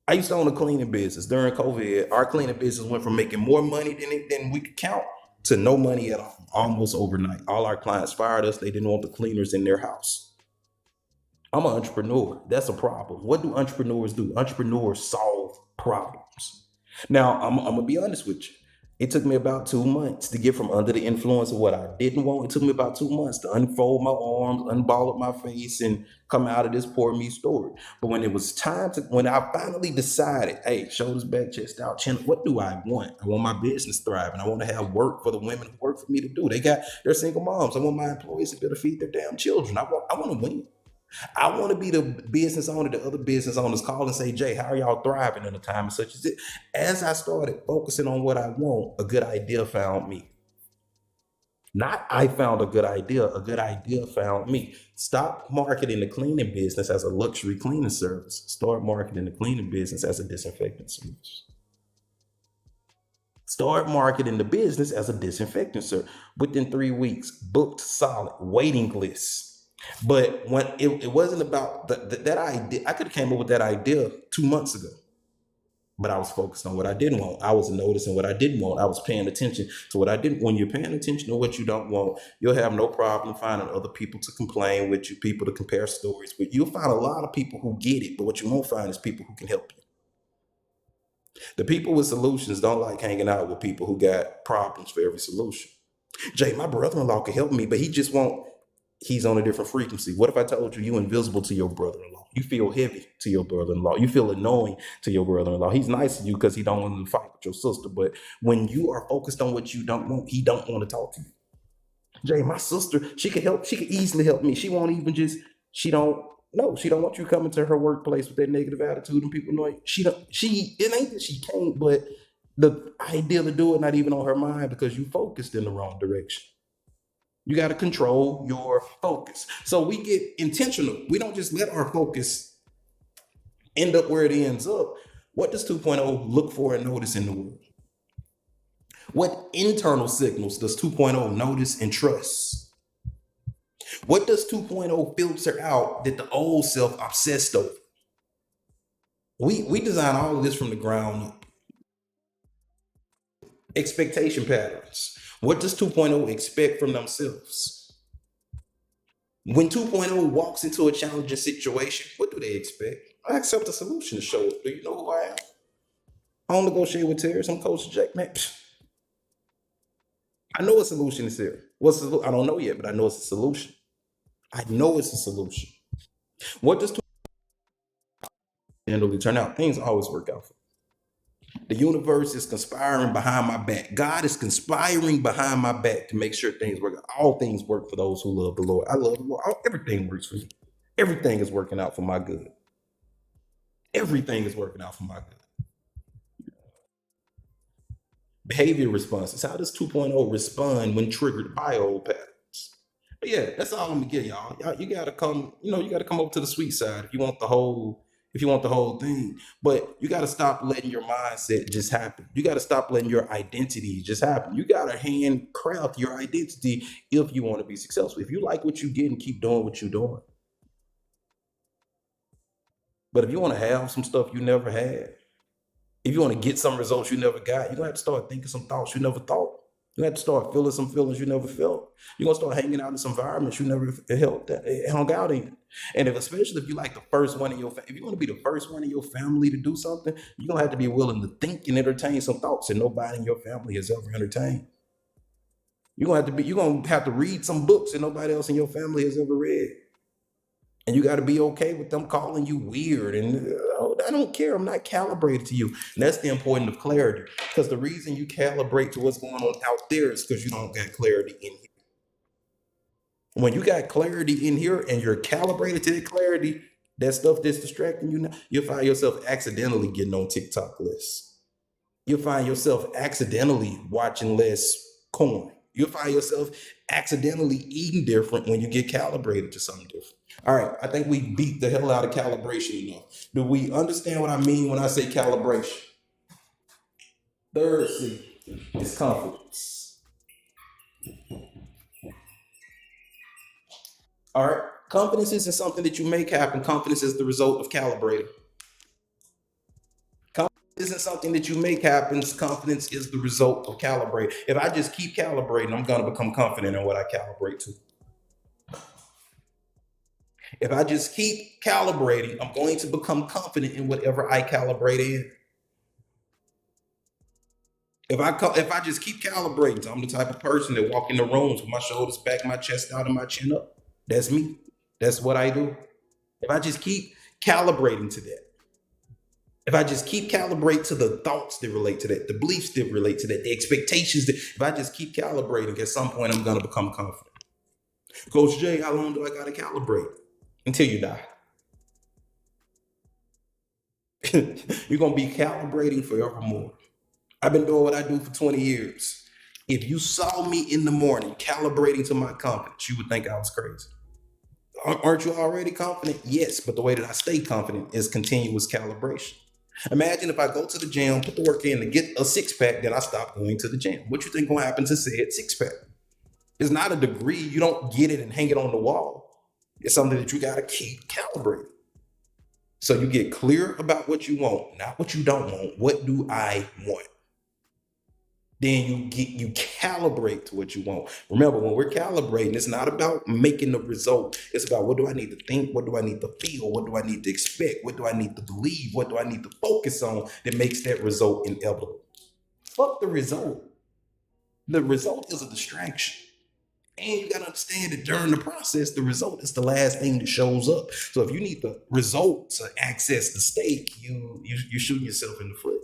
I used to own a cleaning business. During COVID, our cleaning business went from making more money than we could count to no money at all, almost overnight. All our clients fired us. They didn't want the cleaners in their house. I'm an entrepreneur. That's a problem. What do entrepreneurs do? Entrepreneurs solve problems. Now, I'm going to be honest with you. It took me about 2 months to get from under the influence of what I didn't want. It took me about 2 months to unfold my arms, unball up my face, and come out of this poor me story. But when it was time to, when I finally decided, hey, shoulders back, chest out, chin, what do I want? I want my business thriving. I want to have work for the women who work for me to do. They're single moms. I want my employees to be able to feed their damn children. I want to win. I want to be the business owner the other business owners call and say, Jay, how are y'all thriving in a time such as this? As I started focusing on what I want, a good idea found me. Not I found a good idea found me. Stop marketing the cleaning business as a luxury cleaning service. Start marketing the cleaning business as a disinfectant service. Start marketing the business as a disinfectant service. Within 3 weeks, booked solid, waiting lists. But when it wasn't about that idea, I could have came up with that idea 2 months ago. But I was focused on what I didn't want. I was noticing what I didn't want. I was paying attention to what I didn't. When you're paying attention to what you don't want, you'll have no problem finding other people to complain with you, people to compare stories with. You'll find a lot of people who get it, but what you won't find is people who can help you. The people with solutions don't like hanging out with people who got problems for every solution. Jay, my brother-in-law could help me, but he just won't. He's on a different frequency. What if I told you you invisible to your brother-in-law? You feel heavy to your brother-in-law. You feel annoying to your brother-in-law. He's nice to you because he don't want to fight with your sister. But when you are focused on what you don't want, he don't want to talk to you. Jay, my sister, she could help. She could easily help me. She won't even just. She don't. No, she don't want you coming to her workplace with that negative attitude and people know it. She don't. She it ain't that she can't, but the idea to do it not even on her mind because you focused in the wrong direction. You got to control your focus. So we get intentional. We don't just let our focus end up where it ends up. What does 2.0 look for and notice in the world? What internal signals does 2.0 notice and trust? What does 2.0 filter out that the old self obsessed over? We design all of this from the ground up. Expectation patterns. What does 2.0 expect from themselves? When 2.0 walks into a challenging situation, what do they expect? I accept the solution to show up. Do you know who I am? I don't negotiate with terrorists. I'm Coach Jack. Man, I know a solution is here. I don't know yet, but I know it's a solution. I know it's a solution. What does 2.0 generally turn out? Things always work out for me. The universe is conspiring behind my back. God is conspiring behind my back to make sure things work. All things work for those who love the Lord. I love the Lord. Everything works for me. Everything is working out for my good. Everything is working out for my good. Behavior responses. How does 2.0 respond when triggered by old patterns? But yeah, that's all I'm gonna get y'all. You gotta come, you gotta come up to the sweet side if you want the whole thing. But you gotta stop letting your mindset just happen. You gotta stop letting your identity just happen. You gotta handcraft your identity if you want to be successful. If you like what you get and keep doing what you're doing. But if you want to have some stuff you never had, if you want to get some results you never got, you're gonna have to start thinking some thoughts you never thought. You have to start feeling some feelings you never felt. You're gonna start hanging out in some environments you never hung out in. And especially if you like the first one in your if you want to be the first one in your family to do something, you're gonna have to be willing to think and entertain some thoughts that nobody in your family has ever entertained. You're gonna have to read some books that nobody else in your family has ever read. And you got to be okay with them calling you weird. And I don't care. I'm not calibrated to you. And that's the importance of clarity. Because the reason you calibrate to what's going on out there is because you don't got clarity in here. When you got clarity in here and you're calibrated to that clarity, that stuff that's distracting you now, you'll find yourself accidentally getting on TikTok lists. You'll find yourself accidentally watching less corn. You'll find yourself accidentally eating different when you get calibrated to something different. All right, I think we beat the hell out of calibration enough. Do we understand what I mean when I say calibration? Third C is confidence. All right, confidence isn't something that you make happen. Confidence is the result of calibrating. Confidence isn't something that you make happen. Confidence is the result of calibrating. If I just keep calibrating, I'm going to become confident in what I calibrate to. If I just keep calibrating, I'm going to become confident in whatever I calibrate in. If I just keep calibrating, so I'm the type of person that walk in the rooms with my shoulders back, my chest out, and my chin up. That's me. That's what I do. If I just keep calibrating to that, if I just keep calibrate to the thoughts that relate to that, the beliefs that relate to that, the expectations that, if I just keep calibrating, at some point I'm gonna become confident. Coach Jay, how long do I gotta calibrate? Until you die. You're gonna be calibrating forevermore. I've been doing what I do for 20 years. If you saw me in the morning calibrating to my confidence, you would think I was crazy. Aren't you already confident? Yes, but the way that I stay confident is continuous calibration. Imagine if I go to the gym, put the work in to get a six pack, then I stop going to the gym. What you think gonna happen to said six pack? It's not a degree. You don't get it and hang it on the wall. It's something that you gotta keep calibrating. So you get clear about what you want, not what you don't want. What do I want? Then you calibrate to what you want. Remember, when we're calibrating, it's not about making the result. It's about, what do I need to think? What do I need to feel? What do I need to expect? What do I need to believe? What do I need to focus on that makes that result inevitable? Fuck the result. The result is a distraction. And you gotta understand that during the process, the result is the last thing that shows up. So if you need the result to access the stake, you shoot yourself in the foot.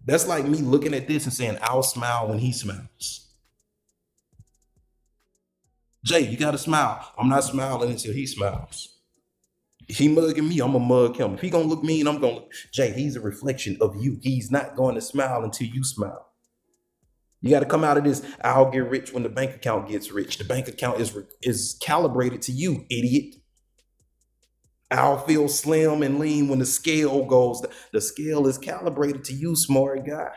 That's like me looking at this and saying, I'll smile when he smiles. Jay, you gotta smile. I'm not smiling until he smiles. If he mugging me, I'm gonna mug him. If he gonna look mean, I'm gonna look. Jay, he's a reflection of you. He's not going to smile until you smile. You got to come out of this. I'll get rich when the bank account gets rich. The bank account is calibrated to you, idiot. I'll feel slim and lean when the scale goes. The scale is calibrated to you, smart guy.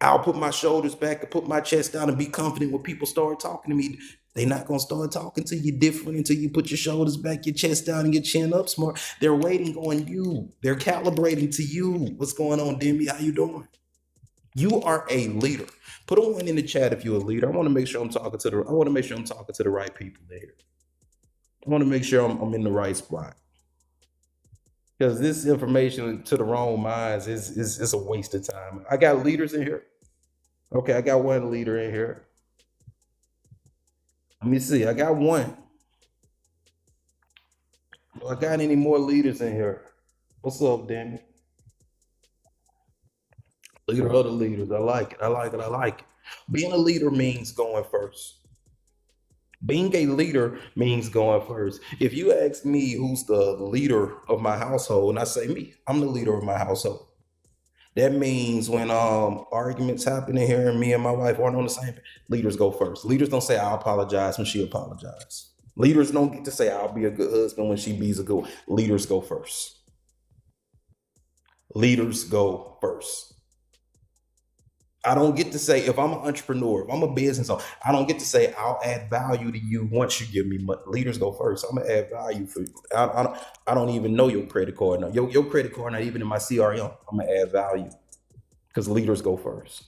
I'll put my shoulders back and put my chest down and be confident when people start talking to me. They're not gonna start talking to you different until you put your shoulders back, your chest down, and your chin up, smart. They're waiting on you. They're calibrating to you. What's going on, Demi? How you doing? You are a leader. Put a one in the chat if you're a leader. I want to make sure I'm talking to the. I want to make sure I'm talking to the right people there. I want to make sure I'm in the right spot, because this information to the wrong minds is a waste of time. I got leaders in here. Okay, I got one leader in here. Let me see. I got one. Do I got any more leaders in here? What's up, Danny? Leader of the leaders. I like it. I like it. I like it. Being a leader means going first. Being a leader means going first. If you ask me who's the leader of my household, and I say me, I'm the leader of my household. That means when arguments happen in here and me and my wife aren't on the same page, leaders go first. Leaders don't say I'll apologize when she apologizes. Leaders don't get to say I'll be a good husband when she be's a good one. Leaders go first. Leaders go first. I don't get to say, if I'm an entrepreneur, if I'm a business owner, I don't get to say I'll add value to you once you give me money. Leaders go first. I'm gonna add value for you. I don't even know your credit card. Now. Your credit card not even in my CRM. I'm gonna add value because leaders go first.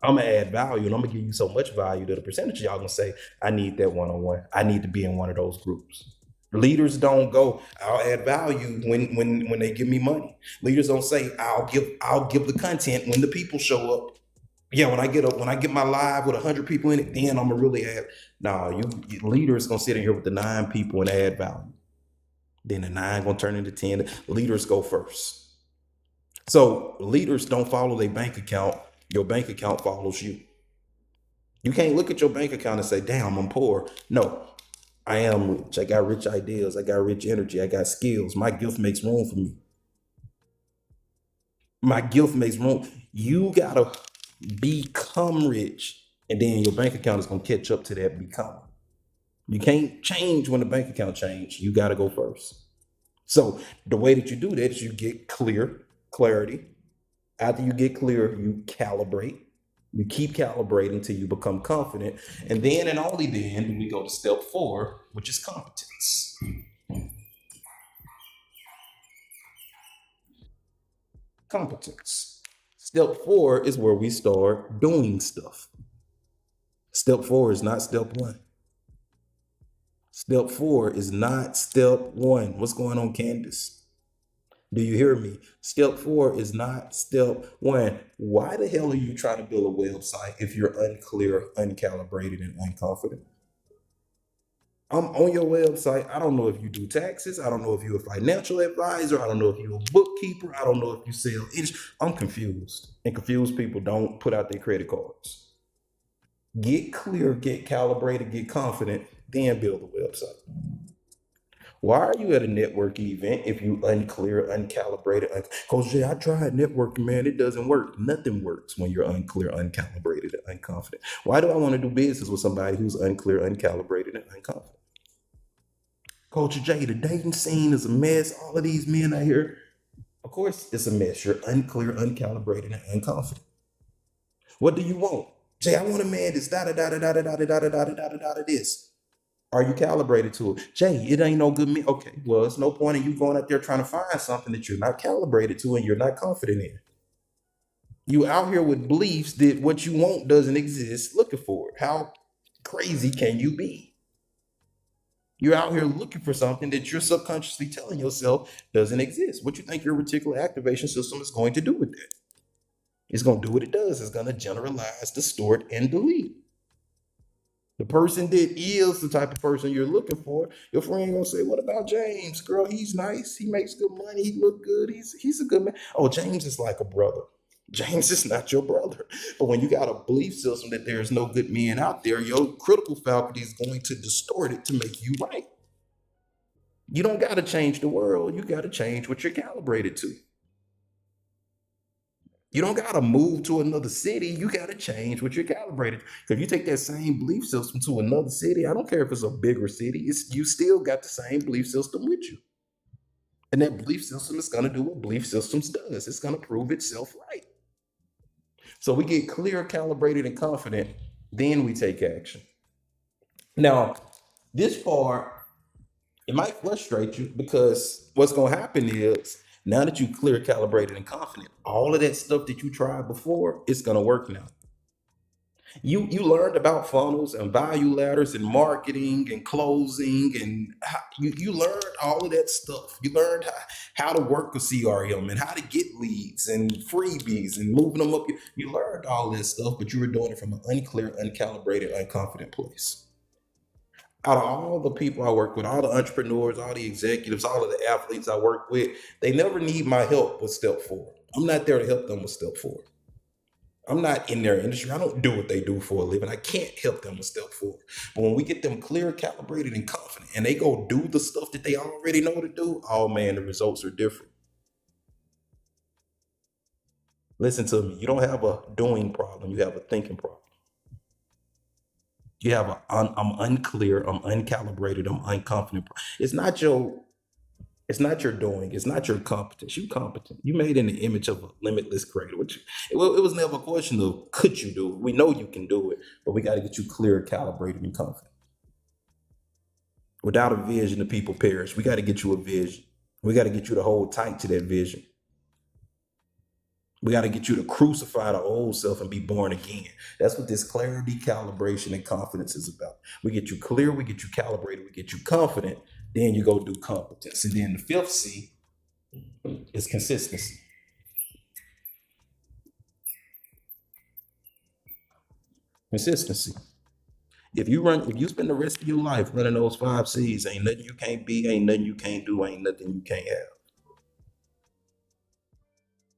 I'm gonna add value, and I'm gonna give you so much value that a percentage of y'all gonna say, I need that one-on-one. I need to be in one of those groups. Leaders don't go, I'll add value when they give me money. Leaders don't say, I'll give the content when the people show up. Yeah, when I get my live with 100 people in it, then I'm gonna really add. No, you leaders gonna sit in here with the 9 people and add value. Then the 9 gonna turn into 10. Leaders go first. So leaders don't follow their bank account. Your bank account follows you. You can't look at your bank account and say, damn, I'm poor. No, I am rich. I got rich ideas. I got rich energy. I got skills. My gift makes room for me. My gift makes room. You gotta become rich, and then your bank account is gonna catch up to that becoming. You can't change when the bank account change. You gotta go first. So the way that you do that is you get clarity. After you get clear, you calibrate. You keep calibrating till you become confident. And then and only then we go to step 4, which is competence. Competence. Step 4 is where we start doing stuff. Step 4 is not step 1. Step 4 is not step 1. What's going on, Candace? Do you hear me? Step four is not step one. Why the hell are you trying to build a website if you're unclear, uncalibrated, and unconfident? I'm on your website. I don't know if you do taxes. I don't know if you're a financial advisor. I don't know if you're a bookkeeper. I don't know if you sell. I'm confused. And confused people don't put out their credit cards. Get clear, get calibrated, get confident, then build a website. Why are you at a networking event if you unclear, uncalibrated? Coach Jay, I tried networking, man. It doesn't work. Nothing works when you're unclear, uncalibrated, and unconfident. Why do I want to do business with somebody who's unclear, uncalibrated, and unconfident? Coach Jay, the dating scene is a mess. All of these men out here, of course, it's a mess. You're unclear, uncalibrated, and unconfident. What do you want? Jay, I want a man that's da da da da da da da da da da da da da this. Are you calibrated to it? Jay, it ain't no good me. Okay, well, it's no point in you going out there trying to find something that you're not calibrated to and you're not confident in. You out here with beliefs that what you want doesn't exist, looking for it. How crazy can you be? You're out here looking for something that you're subconsciously telling yourself doesn't exist. What you think your reticular activation system is going to do with that? It's going to do what it does. It's going to generalize, distort, and delete. The person that is the type of person you're looking for, your friend gonna say, "What about James? Girl, he's nice. He makes good money. He look good. He's a good man." Oh, James is like a brother. James is not your brother. But when you got a belief system that there's no good men out there, your critical faculty is going to distort it to make you right. You don't got to change the world. You got to change what you're calibrated to. You don't got to move to another city. You got to change what you're calibrated. If you take that same belief system to another city, I don't care if it's a bigger city, you still got the same belief system with you. And that belief system is going to do what belief systems does. It's going to prove itself right. So we get clear, calibrated, and confident. Then we take action. Now, this part, it might frustrate you because what's going to happen is now that you clear, calibrated, and confident, all of that stuff that you tried before, it's going to work now. You learned about funnels and value ladders and marketing and closing and you learned all of that stuff. You learned how to work a CRM and how to get leads and freebies and moving them up. You learned all this stuff, but you were doing it from an unclear, uncalibrated, unconfident place. Out of all the people I work with, all the entrepreneurs, all the executives, all of the athletes I work with, they never need my help with step four. I'm not there to help them with step four. I'm not in their industry. I don't do what they do for a living. I can't help them with step four. But when we get them clear, calibrated, and confident, and they go do the stuff that they already know to do, oh man, the results are different. Listen to me. You don't have a doing problem. You have a thinking problem. You have I'm unclear, I'm uncalibrated, I'm unconfident. It's not your doing. It's not your competence. You competent. You made in the image of a limitless creator. It was never a question of could you do it. We know you can do it, but we got to get you clear, calibrated, and confident. Without a vision, the people perish. We got to get you a vision. We got to get you to hold tight to that vision. We got to get you to crucify the old self and be born again. That's what this clarity, calibration, and confidence is about. We get you clear, we get you calibrated, we get you confident, then you go do competence. And then the fifth C is consistency. Consistency. If you spend the rest of your life running those 5 C's, ain't nothing you can't be, ain't nothing you can't do, ain't nothing you can't have.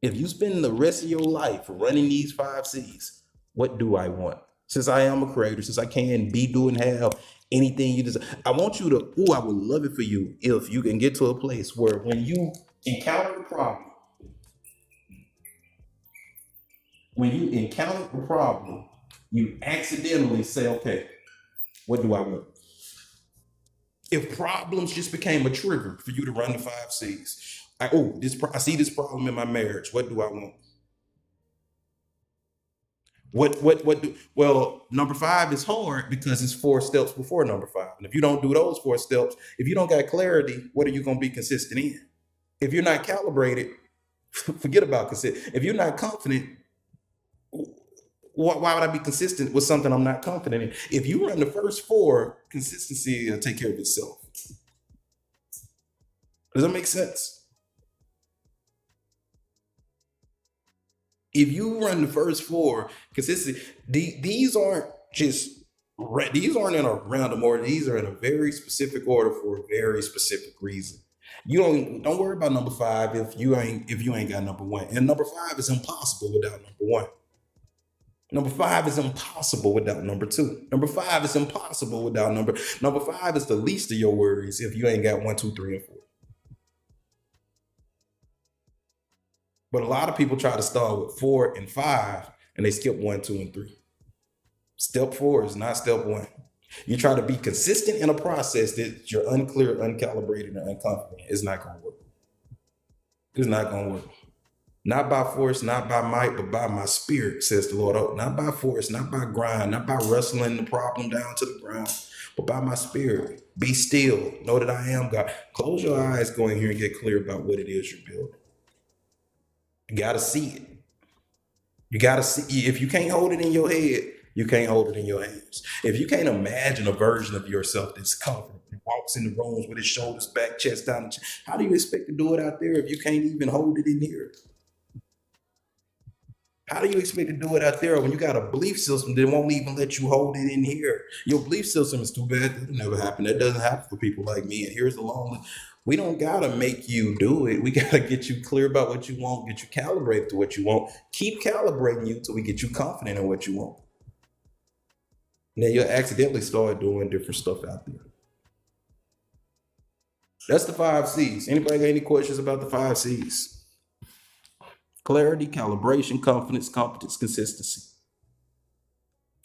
If you spend the rest of your life running these 5 C's, what do I want? Since I am a creator, since I can be, do, and have anything you desire, I want you to, I would love it for you if you can get to a place where when you encounter a problem, you accidentally say, okay, what do I want? If problems just became a trigger for you to run the 5 C's, I see this problem in my marriage. What do I want? Well, number 5 is hard because it's 4 steps before number 5. And if you don't do those 4 steps, if you don't got clarity, what are you going to be consistent in? If you're not calibrated, forget about consistent. If you're not confident, why would I be consistent with something I'm not confident in? If you run the first 4, consistency will take care of itself. Does that make sense? If you run the first four consistently, these aren't just these aren't in a random order. These are in a very specific order for a very specific reason. You don't worry about number five if you ain't got number one. And number five is impossible without number one. Number five is impossible without number two. Number five is impossible without number five is the least of your worries if you ain't got one, two, three, and four. But a lot of people try to start with four and five and they skip one, two, and three. Step four is not step one. You try to be consistent in a process that you're unclear, uncalibrated, and unconfident. It's not gonna work. It's not gonna work. Not by force, not by might, but by my spirit, says the Lord. Oh, not by force, not by grind, not by wrestling the problem down to the ground, but by my spirit. Be still. Know that I am God. Close your eyes, go in here and get clear about what it is you're building. You gotta see it. You gotta see. If you can't hold it in your head, you can't hold it in your hands. If you can't imagine a version of yourself that's confident, that walks in the rooms with his shoulders back, chest down, how do you expect to do it out there if you can't even hold it in here? How do you expect to do it out there when you got a belief system that won't even let you hold it in here? Your belief system is too bad. That'll never happen. That doesn't happen for people like me. And here's the long we don't gotta make you do it. We gotta get you clear about what you want, get you calibrated to what you want, keep calibrating you till we get you confident in what you want. Then you'll accidentally start doing different stuff out there. That's the five C's. Anybody got any questions about the five C's? Clarity, calibration, confidence, competence, consistency.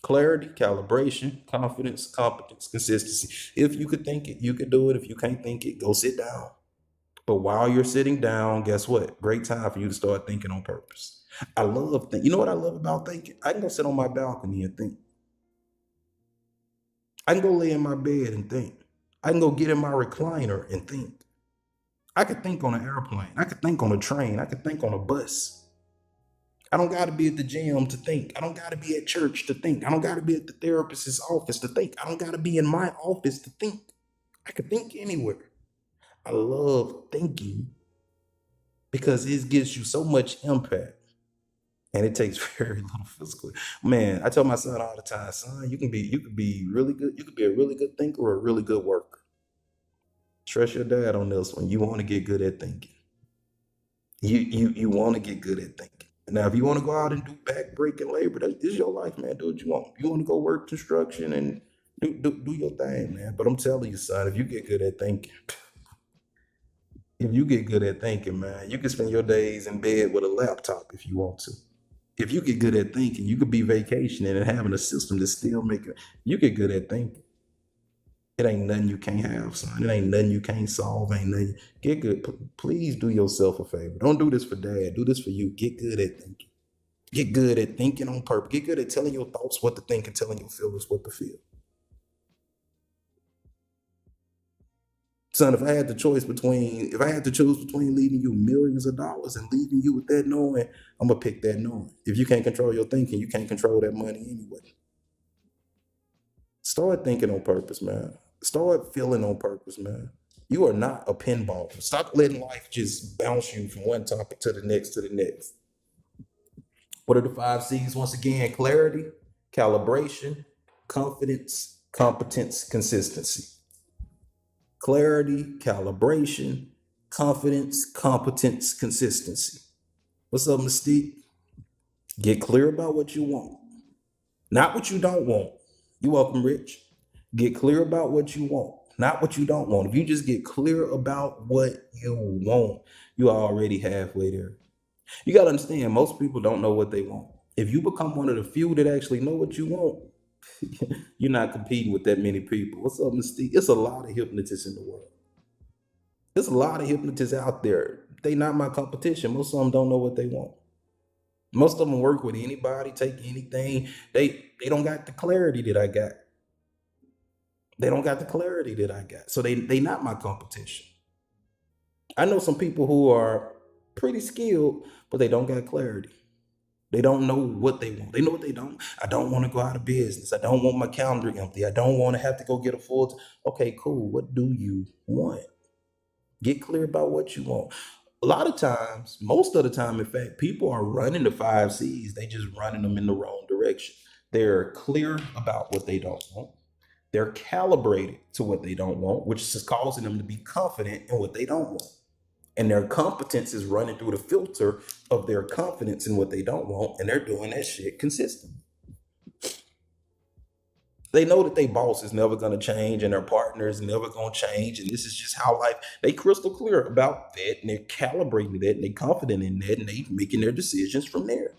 Clarity, calibration, confidence, competence, consistency. If you could think it, you could do it. If you can't think it, go sit down. But while you're sitting down, guess what? Great time for you to start thinking on purpose. I love thinking. You know what I love about thinking? I can go sit on my balcony and think. I can go lay in my bed and think. I can go get in my recliner and think. I could think on an airplane. I could think on a train. I could think on a bus. I don't got to be at the gym to think. I don't got to be at church to think. I don't got to be at the therapist's office to think. I don't got to be in my office to think. I could think anywhere. I love thinking because it gives you so much impact and it takes very little physical. Man, I tell my son all the time, son, you could be really good. You could be a really good thinker or a really good worker. Trust your dad on this one. You want to get good at thinking. You want to get good at thinking. Now, if you want to go out and do back breaking labor, this is your life, man. Do what you want. You want to go work construction and do your thing, man. But I'm telling you, son, if you get good at thinking, man, you can spend your days in bed with a laptop if you want to. If you get good at thinking, you could be vacationing and having a system that's still making. You get good at thinking. It ain't nothing you can't have, son. It ain't nothing you can't solve. Ain't nothing. Get good. Please do yourself a favor. Don't do this for dad. Do this for you. Get good at thinking. Get good at thinking on purpose. Get good at telling your thoughts what to think and telling your feelings what to feel. Son, if I had to choose between leaving you millions of dollars and leaving you with that knowing, I'm gonna pick that knowing. If you can't control your thinking, you can't control that money anyway. Start thinking on purpose, man. Start feeling on purpose, man. You are not a pinball. Stop letting life just bounce you from one topic to the next to the next. What are the five C's? Once again, clarity, calibration, confidence, competence, consistency. Clarity, calibration, confidence, competence, consistency. What's up, Mystique? Get clear about what you want, not what you don't want. You're welcome, Rich. Get clear about what you want, not what you don't want. If you just get clear about what you want, you're already halfway there. You got to understand, most people don't know what they want. If you become one of the few that actually know what you want, you're not competing with that many people. What's up, Mystique? It's a lot of hypnotists in the world. There's a lot of hypnotists out there. They not my competition. Most of them don't know what they want. Most of them work with anybody, take anything. They don't got the clarity that I got. They don't got the clarity that I got. So they not my competition. I know some people who are pretty skilled, but they don't got clarity. They don't know what they want. They know what they don't. I don't want to go out of business. I don't want my calendar empty. I don't want to have to go get a full. Okay, cool. What do you want? Get clear about what you want. A lot of times, most of the time, in fact, people are running the five C's. They just running them in the wrong direction. They're clear about what they don't want. They're calibrated to what they don't want, which is causing them to be confident in what they don't want. And their competence is running through the filter of their confidence in what they don't want, and they're doing that shit consistently. They know that their boss is never going to change and their partner is never going to change, and this is just how life. They crystal clear about that, and they're calibrating that, and they're confident in that, and they making their decisions from there.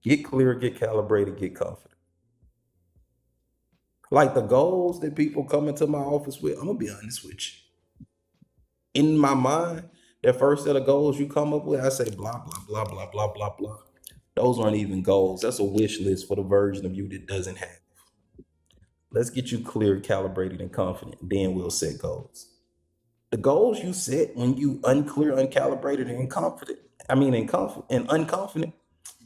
Get clear, get calibrated, get confident. Like the goals that people come into my office with, I'm gonna be honest with you. In my mind, that first set of goals you come up with, I say blah blah blah blah blah blah blah. Those aren't even goals. That's a wish list for the version of you that doesn't have. Let's get you clear, calibrated, and confident. Then we'll set goals. The goals you set when you unclear, uncalibrated, and confident. I mean, and unconfident.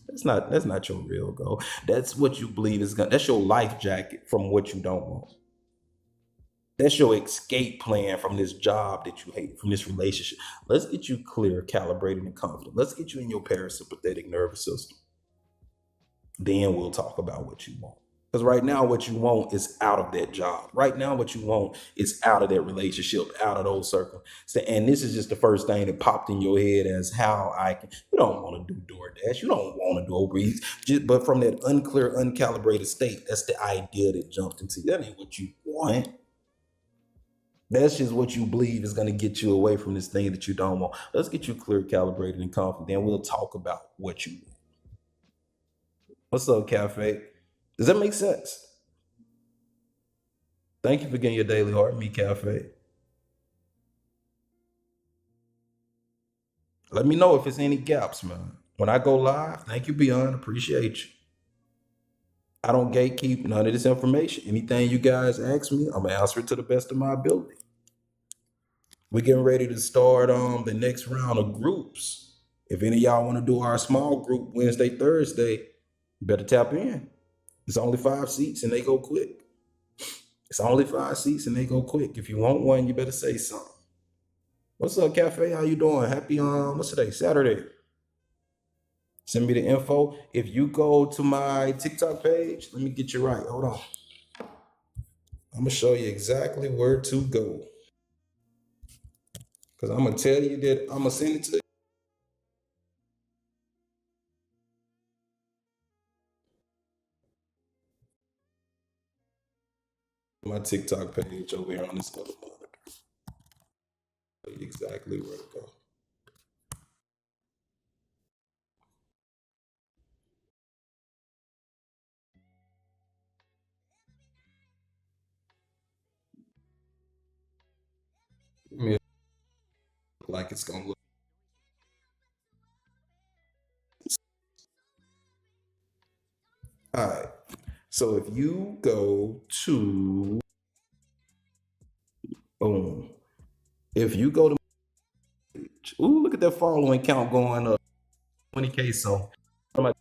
That's not your real goal. That's what you believe is gonna. That's your life jacket from what you don't want. That's your escape plan from this job that you hate, from this relationship. Let's get you clear, calibrated, and confident. Let's get you in your parasympathetic nervous system. Then we'll talk about what you want. Because right now, what you want is out of that job. Right now, what you want is out of that relationship, out of those circles. So, and this is just the first thing that popped in your head as how I can. You don't want to do DoorDash. You don't want to do Uber Eats. But from that unclear, uncalibrated state, that's the idea that jumped into you. That ain't what you want. That's just what you believe is going to get you away from this thing that you don't want. Let's get you clear, calibrated, and confident. Then we'll talk about what you want. What's up, Cafe? Does that make sense? Thank you for getting your daily heart, me, Cafe. Let me know if it's any gaps, man. When I go live, thank you, Beyond. Appreciate you. I don't gatekeep none of this information. Anything you guys ask me, I'm gonna answer it to the best of my ability. We're getting ready to start the next round of groups. If any of y'all want to do our small group Wednesday, Thursday, you better tap in. It's only 5 seats and they go quick. It's only 5 seats and they go quick. If you want one, you better say something. What's up, Cafe? How you doing? Happy what's today? Saturday. Send me the info. If you go to my TikTok page, let me get you right. Hold on. I'm gonna show you exactly where to go. Because I'm gonna tell you that I'm gonna send it to my TikTok page over here on this other monitor. Tell you exactly where to go. Give me like it's gonna look. All right. So if you go to boom, if you go to ooh, look at that following count going up 20K. So on my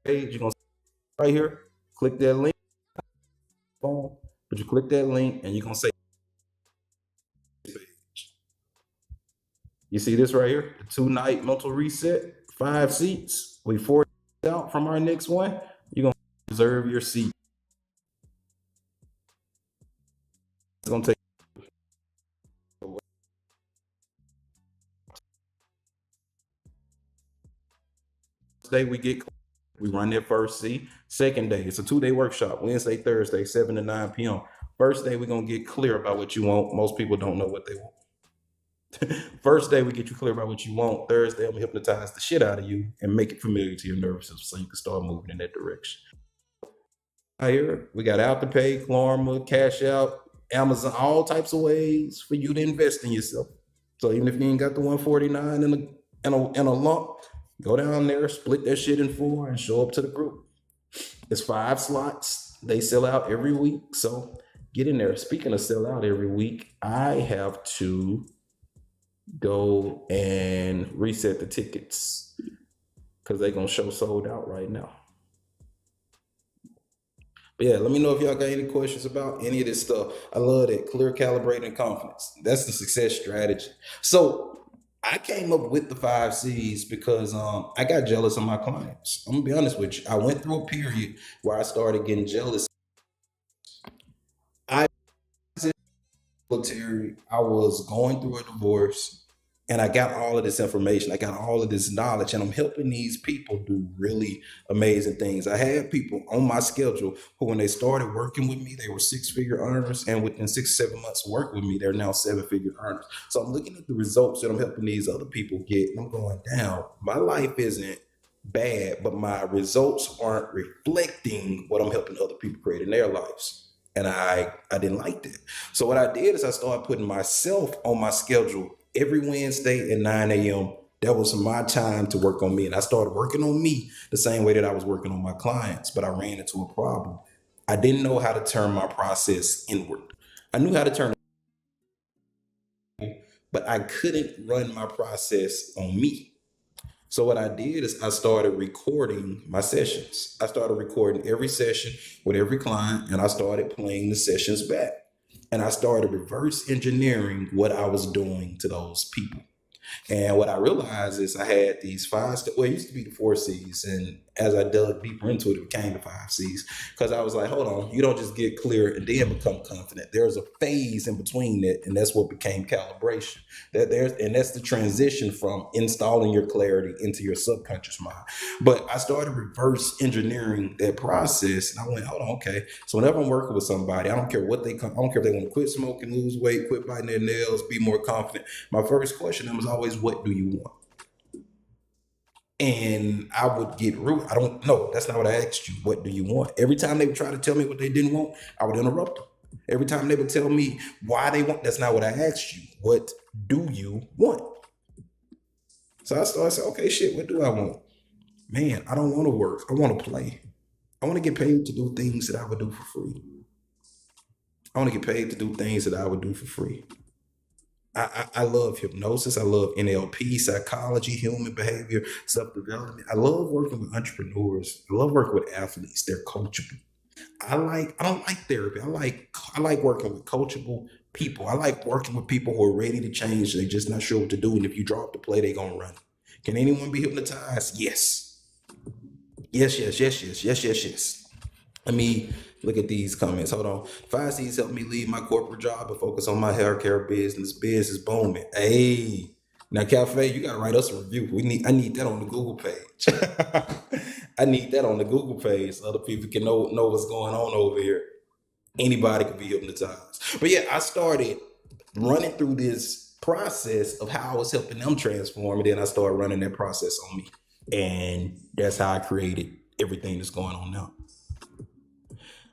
page, you're gonna see right here, click that link, boom, but you click that link and you're gonna say you see this right here, the 2 night mental reset, 5 seats. We 4 out from our next one. You're gonna reserve your seat. It's gonna take day we run that first C. Second day, it's a 2 day workshop, Wednesday, Thursday, 7 to 9 p.m. First day, we're gonna get clear about what you want. Most people don't know what they want. First day, we get you clear about what you want. Thursday, I'm gonna hypnotize the shit out of you and make it familiar to your nervous system so you can start moving in that direction. Here, we got Afterpay, Klarma, Cash Out, Amazon, all types of ways for you to invest in yourself. So even if you ain't got the 149 in a lump, go down there, split that shit in four, and show up to the group. It's 5 slots. They sell out every week. So get in there. Speaking of sell out every week, I have to go and reset the tickets because they're gonna show sold out right now. But yeah, let me know if y'all got any questions about any of this stuff. I love that clear, calibrating confidence. That's the success strategy. So I came up with the 5 C's because I got jealous of my clients. I'm gonna be honest with you. I went through a period where I started getting jealous. I military, I was going through a divorce, and I got all of this information. I got all of this knowledge, and I'm helping these people do really amazing things. I had people on my schedule who, when they started working with me, they were 6 figure earners, and within 6, 7 months of work with me, they're now 7 figure earners. So I'm looking at the results that I'm helping these other people get, and I'm going, down. My life isn't bad, but my results aren't reflecting what I'm helping other people create in their lives. And I didn't like that. So what I did is I started putting myself on my schedule every Wednesday at 9 a.m. That was my time to work on me. And I started working on me the same way that I was working on my clients, but I ran into a problem. I didn't know how to turn my process inward. I knew how to turn it, but I couldn't run my process on me. So what I did is I started recording my sessions. I started recording every session with every client, and I started playing the sessions back. And I started reverse engineering what I was doing to those people. And what I realized is I had these well, it used to be the 4 C's. And as I dug deeper into it, it became the 5 C's. Because I was like, hold on, you don't just get clear and then become confident. There's a phase in between that. And that's what became calibration. And that's the transition from installing your clarity into your subconscious mind. But I started reverse engineering that process. And I went, hold on, okay. So whenever I'm working with somebody, I don't care what they come, I don't care if they want to quit smoking, lose weight, quit biting their nails, be more confident. My first question was always, what do you want? And I would get rude. I don't know. That's not what I asked you. What do you want? Every time they would try to tell me what they didn't want, I would interrupt them. Every time they would tell me why they want, that's not what I asked you. What do you want? So I started saying, okay, shit, what do I want? Man, I don't want to work. I want to play. I want to get paid to do things that I would do for free. I want to get paid to do things that I would do for free. I love hypnosis. I love NLP, psychology, human behavior, self development. I love working with entrepreneurs. I love working with athletes. They're coachable. I don't like therapy. I like working with coachable people. I like working with people who are ready to change. They're just not sure what to do. And if you drop the play, they're gonna run. Can anyone be hypnotized? Yes. Yes, yes, yes, yes, yes, yes, yes. Let me look at these comments. Hold on. 5 C's helped me leave my corporate job and focus on my hair care business. Business booming. Hey. Now, Cafe, you gotta write us a review. I need that on the Google page. I need that on the Google page so other people can know what's going on over here. Anybody can be hypnotized. But yeah, I started running through this process of how I was helping them transform, and then I started running that process on me. And that's how I created everything that's going on now.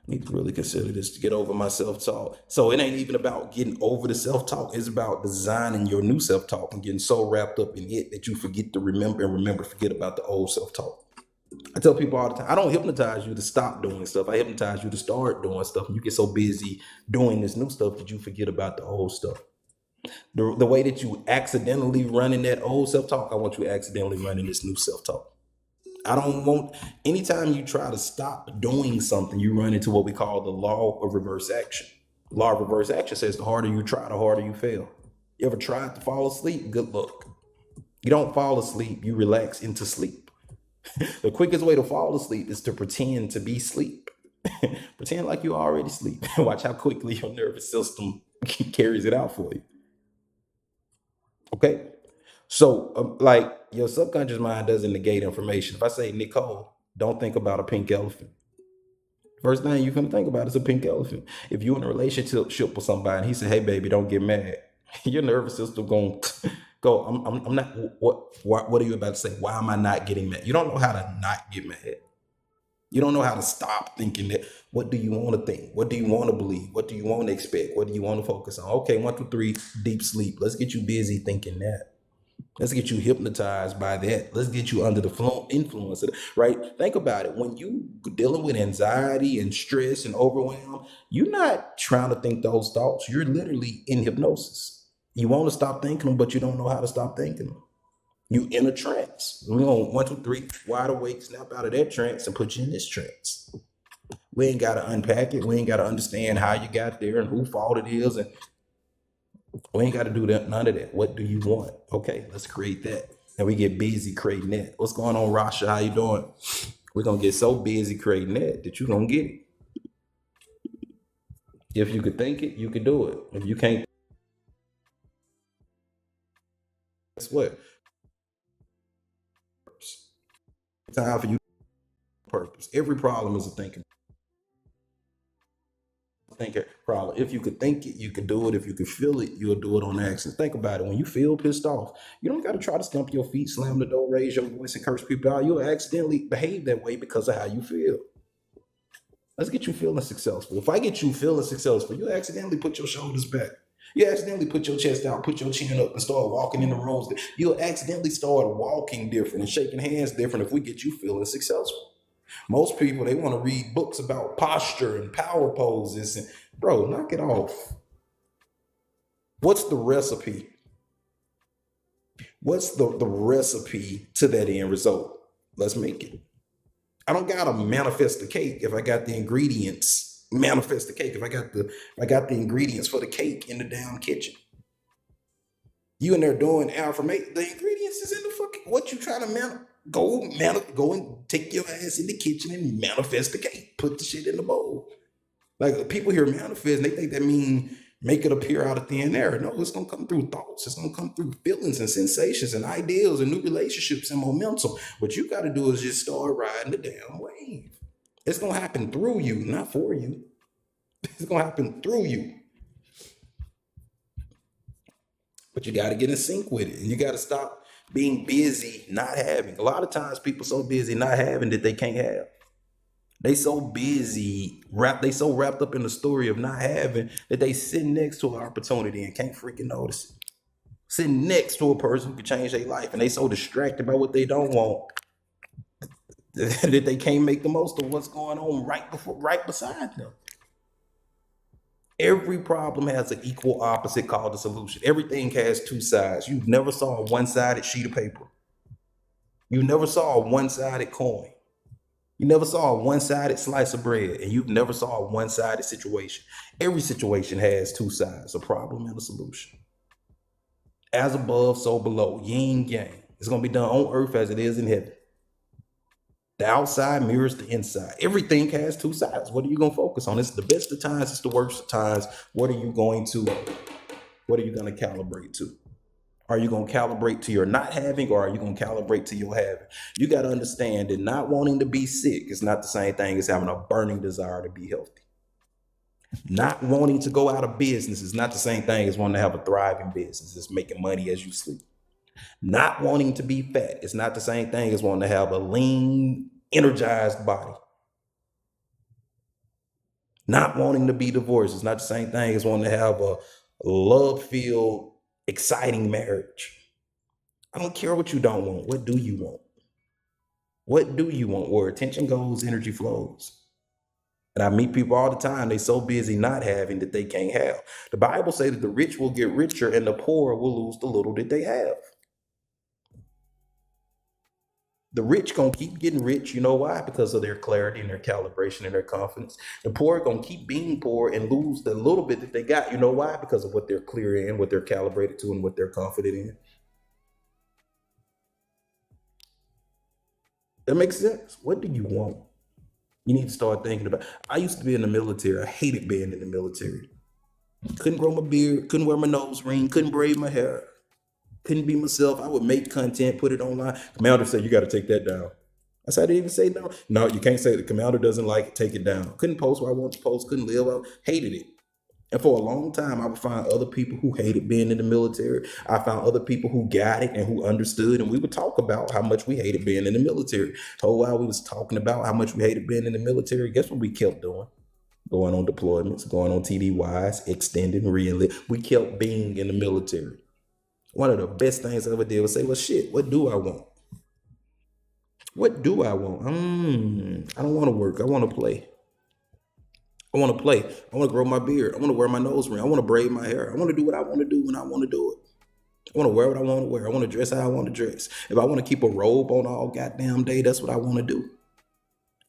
Need to really consider this to get over my self-talk. So it ain't even about getting over the self-talk. It's about designing your new self-talk and getting so wrapped up in it that you forget to forget about the old self-talk. I tell people all the time, I don't hypnotize you to stop doing stuff. I hypnotize you to start doing stuff. And you get so busy doing this new stuff that you forget about the old stuff. The way that you accidentally running that old self-talk, I want you accidentally running this new self-talk. I don't want, anytime you try to stop doing something, you run into what we call the law of reverse action. Law of reverse action says the harder you try, the harder you fail. You ever tried to fall asleep? Good luck. You don't fall asleep, you relax into sleep. The quickest way to fall asleep is to pretend to be asleep. Pretend like you already sleep. Watch how quickly your nervous system carries it out for you. Okay? So, like, your subconscious mind doesn't negate information. If I say, Nicole, don't think about a pink elephant. First thing you're gonna think about is a pink elephant. If you're in a relationship with somebody and he said, "Hey, baby, don't get mad," your nervous system going go. I'm not. What are you about to say? Why am I not getting mad? You don't know how to not get mad. You don't know how to stop thinking that. What do you want to think? What do you want to believe? What do you want to expect? What do you want to focus on? Okay, 1, 2, 3, deep sleep. Let's get you busy thinking that. Let's get you hypnotized by that. Let's get you under the influence of it, right? Think about it. When you dealing with anxiety and stress and overwhelm, you're not trying to think those thoughts. You're literally in hypnosis. You want to stop thinking them, but you don't know how to stop thinking them. You in a trance. We're on 1, 2, 3, wide awake, snap out of that trance and put you in this trance. We ain't got to unpack it. We ain't got to understand how you got there and who fault it is. And we ain't got to do that. None of that. What do you want? Okay, let's create that. And we get busy creating that. What's going on, Rasha? How you doing? We're going to get so busy creating that you're going to get it. If you could think it, you could do it. If you can't, guess what? Time for you to purpose. Every problem is a thinking problem. If you could think it, you could do it. If you could feel it, you'll do it on accident. Think about it. When you feel pissed off, you don't got to try to stump your feet, slam the door, raise your voice, and curse people out. You'll accidentally behave that way because of how you feel. Let's get you feeling successful. If I get you feeling successful, you accidentally put your shoulders back. You accidentally put your chest out, put your chin up, and start walking in the rooms. You'll accidentally start walking different and shaking hands different if we get you feeling successful. Most people, they want to read books about posture and power poses. And bro, knock it off. What's the recipe? What's the recipe to that end result? Let's make it. I don't gotta manifest the cake if I got the ingredients. Manifest the cake if I got the ingredients for the cake in the damn kitchen. You in there doing affirmation. The ingredients is in the fucking what you trying to go and take your ass in the kitchen and manifest the cake. Put the shit in the bowl. Like people hear manifest and they think that mean make it appear out of thin air. No, it's gonna come through thoughts. It's gonna come through feelings and sensations and ideals and new relationships and momentum. What you gotta do is just start riding the damn wave. It's gonna happen through you, not for you. It's gonna happen through you. But you gotta get in sync with it. And you gotta stop being busy, not having. A lot of times people so busy not having that they can't have. They so busy, they so wrapped up in the story of not having that they sitting next to an opportunity and can't freaking notice it. Sitting next to a person who can change their life, and they so distracted by what they don't want that they can't make the most of what's going on right beside them. Every problem has an equal opposite called a solution. Everything has two sides. You never saw a one-sided sheet of paper. You never saw a one-sided coin. You never saw a one-sided slice of bread, and you've never saw a one-sided situation. Every situation has two sides, a problem and a solution. As above, so below, yin yang. It's going to be done on earth as it is in heaven. The outside mirrors the inside. Everything has two sides. What are you going to focus on? It's the best of times. It's the worst of times. What are you going to calibrate to? Are you going to calibrate to your not having, or are you going to calibrate to your having? You got to understand that not wanting to be sick is not the same thing as having a burning desire to be healthy. Not wanting to go out of business is not the same thing as wanting to have a thriving business. It's making money as you sleep. Not wanting to be fat is not the same thing as wanting to have a lean, energized body. Not wanting to be divorced is not the same thing as wanting to have a love-filled, exciting marriage. I don't care what you don't want. What do you want? What do you want? Where attention goes, energy flows. And I meet people all the time. They so busy not having that they can't have. The Bible says that the rich will get richer and the poor will lose the little that they have. The rich gonna keep getting rich. You know why? Because of their clarity and their calibration and their confidence. The poor gonna keep being poor and lose the little bit that they got. You know why? Because of what they're clear in, what they're calibrated to, and what they're confident in. That makes sense. What do you want? You need to start thinking about. I used to be in the military. I hated being in the military. Couldn't grow my beard, couldn't wear my nose ring, couldn't braid my hair, couldn't be myself. I would make content, put it online. Commander said, you got to take that down. I said, I didn't even say no. No, you can't say it. The commander doesn't like it, take it down. Couldn't post where I wanted to post, couldn't live. I hated it. And for a long time, I would find other people who hated being in the military. I found other people who got it and who understood. And we would talk about how much we hated being in the military. Whole while we was talking about how much we hated being in the military, guess what we kept doing? Going on deployments, going on TDYs, extending, re-enlist. We kept being in the military. One of the best things I ever did was say, well, shit, what do I want? What do I want? I don't want to work. I want to play. I want to play. I want to grow my beard. I want to wear my nose ring. I want to braid my hair. I want to do what I want to do when I want to do it. I want to wear what I want to wear. I want to dress how I want to dress. If I want to keep a robe on all goddamn day, that's what I want to do.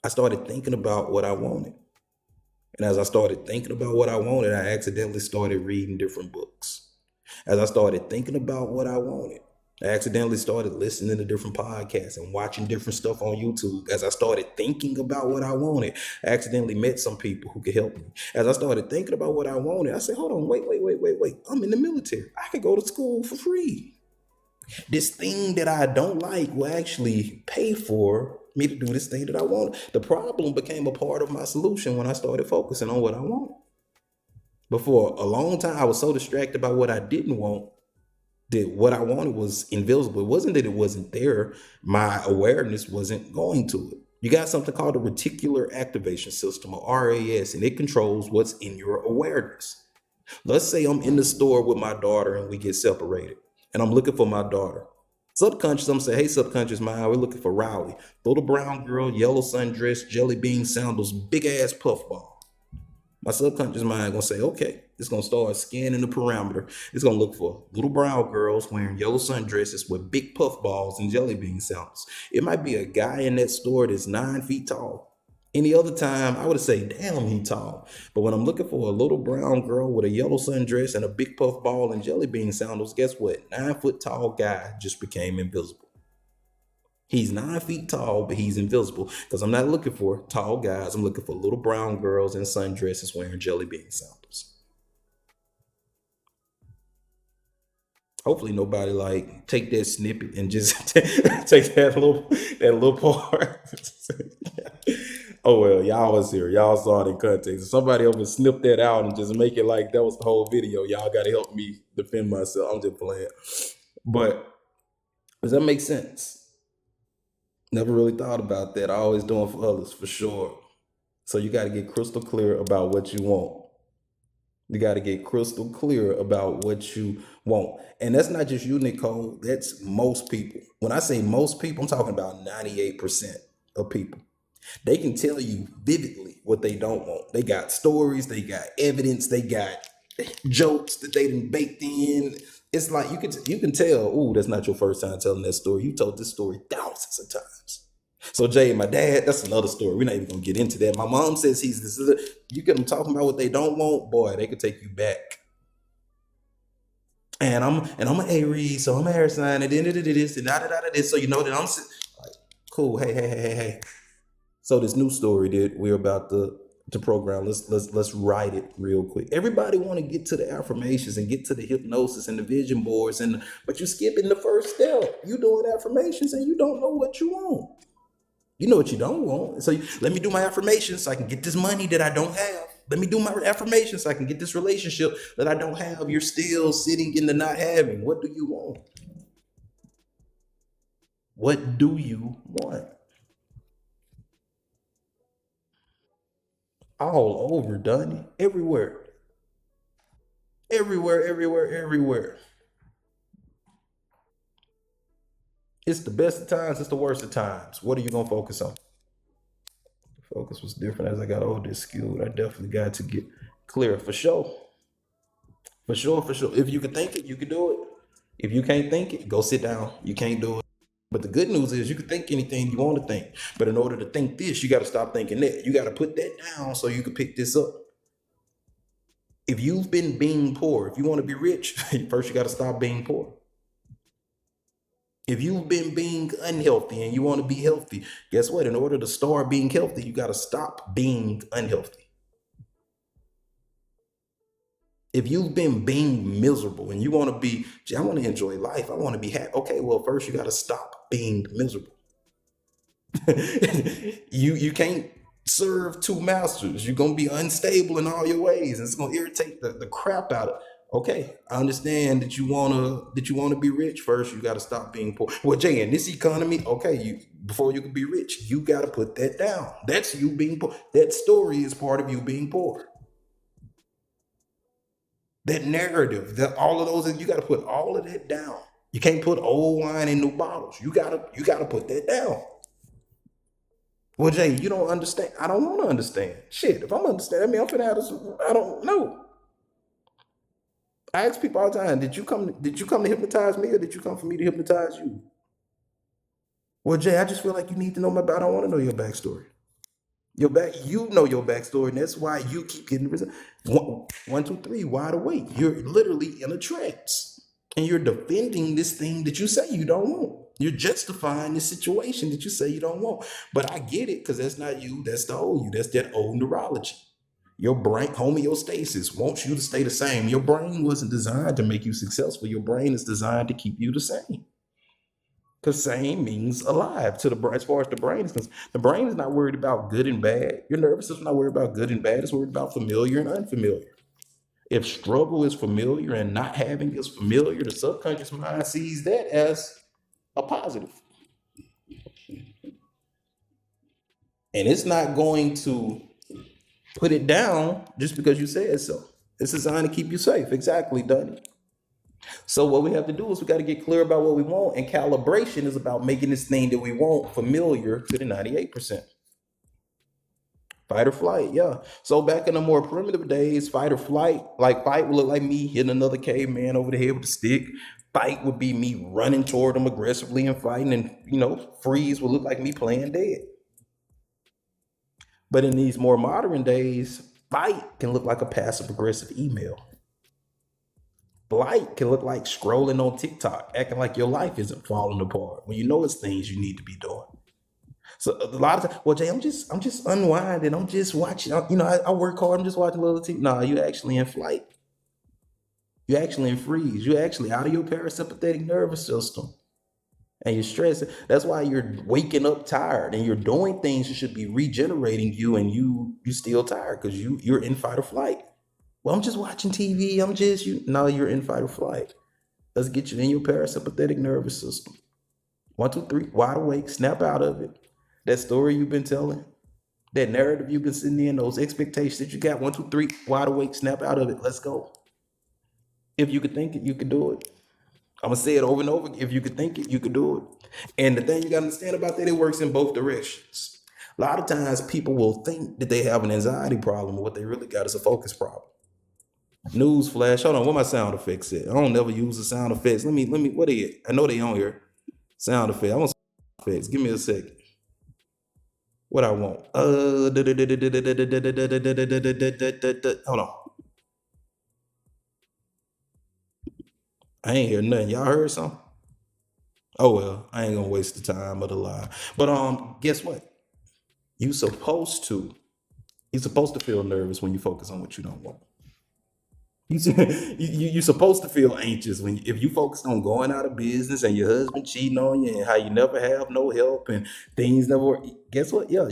I started thinking about what I wanted. And as I started thinking about what I wanted, I accidentally started reading different books. As I started thinking about what I wanted, I accidentally started listening to different podcasts and watching different stuff on YouTube. As I started thinking about what I wanted, I accidentally met some people who could help me. As I started thinking about what I wanted, I said, hold on, wait. I'm in the military. I could go to school for free. This thing that I don't like will actually pay for me to do this thing that I want. The problem became a part of my solution when I started focusing on what I want. But for a long time, I was so distracted by what I didn't want that what I wanted was invisible. It wasn't that it wasn't there. My awareness wasn't going to it. You got something called the reticular activation system, or RAS, and it controls what's in your awareness. Let's say I'm in the store with my daughter and we get separated, and I'm looking for my daughter. Subconscious, I'm saying, hey, subconscious mind, we're looking for Rowley. Little brown girl, yellow sundress, jelly bean sandals, big ass puffball. My subconscious mind gonna say, okay, it's gonna start scanning the parameter. It's gonna look for little brown girls wearing yellow sundresses with big puffballs and jelly bean sandals. It might be a guy in that store that's 9 feet tall. Any other time, I would say, damn, he tall. But when I'm looking for a little brown girl with a yellow sundress and a big puffball and jelly bean sandals, guess what? 9 foot tall guy just became invisible. He's 9 feet tall, but he's invisible because I'm not looking for tall guys. I'm looking for little brown girls in sundresses wearing jelly bean sandals. Hopefully nobody like take that snippet and just take that little part. Oh well, y'all was here. Y'all saw it in context. If somebody over snip that out and just make it like that was the whole video, y'all gotta help me defend myself. I'm just playing. But does that make sense? Never really thought about that. I always doing for others for sure. So you got to get crystal clear about what you want. You got to get crystal clear about what you want. And that's not just you, Nicole. That's most people. When I say most people, I'm talking about 98% of people. They can tell you vividly what they don't want. They got stories, they got evidence, they got jokes that they done baked in. It's like you can tell, ooh, that's not your first time telling that story. You told this story thousands of times. So Jay, my dad, that's another story. We're not even gonna get into that. My mom says he's this. You get them talking about what they don't want, boy, they could take you back. And I'm an Aries, so I'm an air sign, and then this and da this. So you know that like, cool. Hey. So this new story that we're about to program. Let's write it real quick. Everybody want to get to the affirmations and get to the hypnosis and the vision boards, but you skipping the first step. You doing affirmations and you don't know what you want. You know what you don't want. So let me do my affirmations so I can get this money that I don't have. Let me do my affirmations so I can get this relationship that I don't have. You're still sitting in the not having. What do you want? What do you want? All over, Donnie. Everywhere. Everywhere. It's the best of times, it's the worst of times. What are you gonna focus on? Focus was different as I got older, skilled. I definitely got to get clear for sure. For sure. If you can think it, you can do it. If you can't think it, go sit down. You can't do it. But the good news is you can think anything you want to think. But in order to think this, you got to stop thinking that. You got to put that down so you can pick this up. If you've been being poor, if you want to be rich, first you got to stop being poor. If you've been being unhealthy and you want to be healthy, guess what? In order to start being healthy, you got to stop being unhealthy. If you've been being miserable and you want to be, gee, I want to enjoy life, I want to be happy. Okay, well, first you got to stop being miserable. you can't serve two masters. You're gonna be unstable in all your ways, and it's gonna irritate the crap out of. Okay, I understand that you wanna be rich. First, you gotta stop being poor. Well, Jay, in this economy, okay, before you can be rich, you gotta put that down. That's you being poor. That story is part of you being poor. That narrative, that all of those, you gotta put all of that down. You can't put old wine in new bottles. You gotta put that down. Well, Jay, you don't understand. I don't want to understand. Shit, if I'm understanding, I mean, I'm finna have this. I don't know. I ask people all the time, did you come to hypnotize me or did you come for me to hypnotize you? Well, Jay, I just feel like you need to know my. I don't want to know your backstory. Your back, you know your backstory, and that's why you keep getting the result. One, two, three, wide awake. You're literally in a trance, and you're defending this thing that you say you don't want. You're justifying the situation that you say you don't want. But I get it because that's not you. That's the old you. That's that old neurology. Your brain homeostasis wants you to stay the same. Your brain wasn't designed to make you successful. Your brain is designed to keep you the same. Because same means alive to the brain. As far as the brain is concerned, the brain is not worried about good and bad. Your nervous system is not worried about good and bad. It's worried about familiar and unfamiliar. If struggle is familiar and not having is familiar, the subconscious mind sees that as a positive. And it's not going to put it down just because you said so. It's designed to keep you safe. Exactly, Dunny. So what we have to do is we got to get clear about what we want, and calibration is about making this thing that we want familiar to the 98%. Fight or flight, yeah. So back in the more primitive days, fight or flight, like fight would look like me hitting another caveman over the head with a stick. Fight would be me running toward them aggressively and fighting, and freeze would look like me playing dead. But in these more modern days, fight can look like a passive aggressive email. Flight can look like scrolling on TikTok, acting like your life isn't falling apart when you know it's things you need to be doing. So a lot of times, well, Jay, I'm just unwinding. I'm just watching. I work hard. I'm just watching a little TV. No, you actually in flight. You actually in freeze. You actually out of your parasympathetic nervous system, and you're stressed. That's why you're waking up tired, and you're doing things that should be regenerating you, and you still tired because you're in fight or flight. Well, I'm just watching TV. I'm just you. No, you're in fight or flight. Let's get you in your parasympathetic nervous system. One, two, three, wide awake, snap out of it. That story you've been telling, that narrative you've been sitting in, those expectations that you got, one, two, three, wide awake, snap out of it. Let's go. If you could think it, you could do it. I'm gonna say it over and over. If you could think it, you could do it. And the thing you gotta understand about that, it works in both directions. A lot of times people will think that they have an anxiety problem, but what they really got is a focus problem. News flash. Hold on, what my sound effects at? I don't never use the sound effects. Let me, what are you? I know they on here. Sound effects. I want sound effects. Give me a second. What I want. Hold on. I ain't hear nothing. Y'all heard something? Oh well, I ain't gonna waste the time of the live. But guess what? You supposed to. You're supposed to feel nervous when you focus on what you don't want. You're supposed to feel anxious when if you focus on going out of business and your husband cheating on you and how you never have no help and things never work. Guess what? Yeah,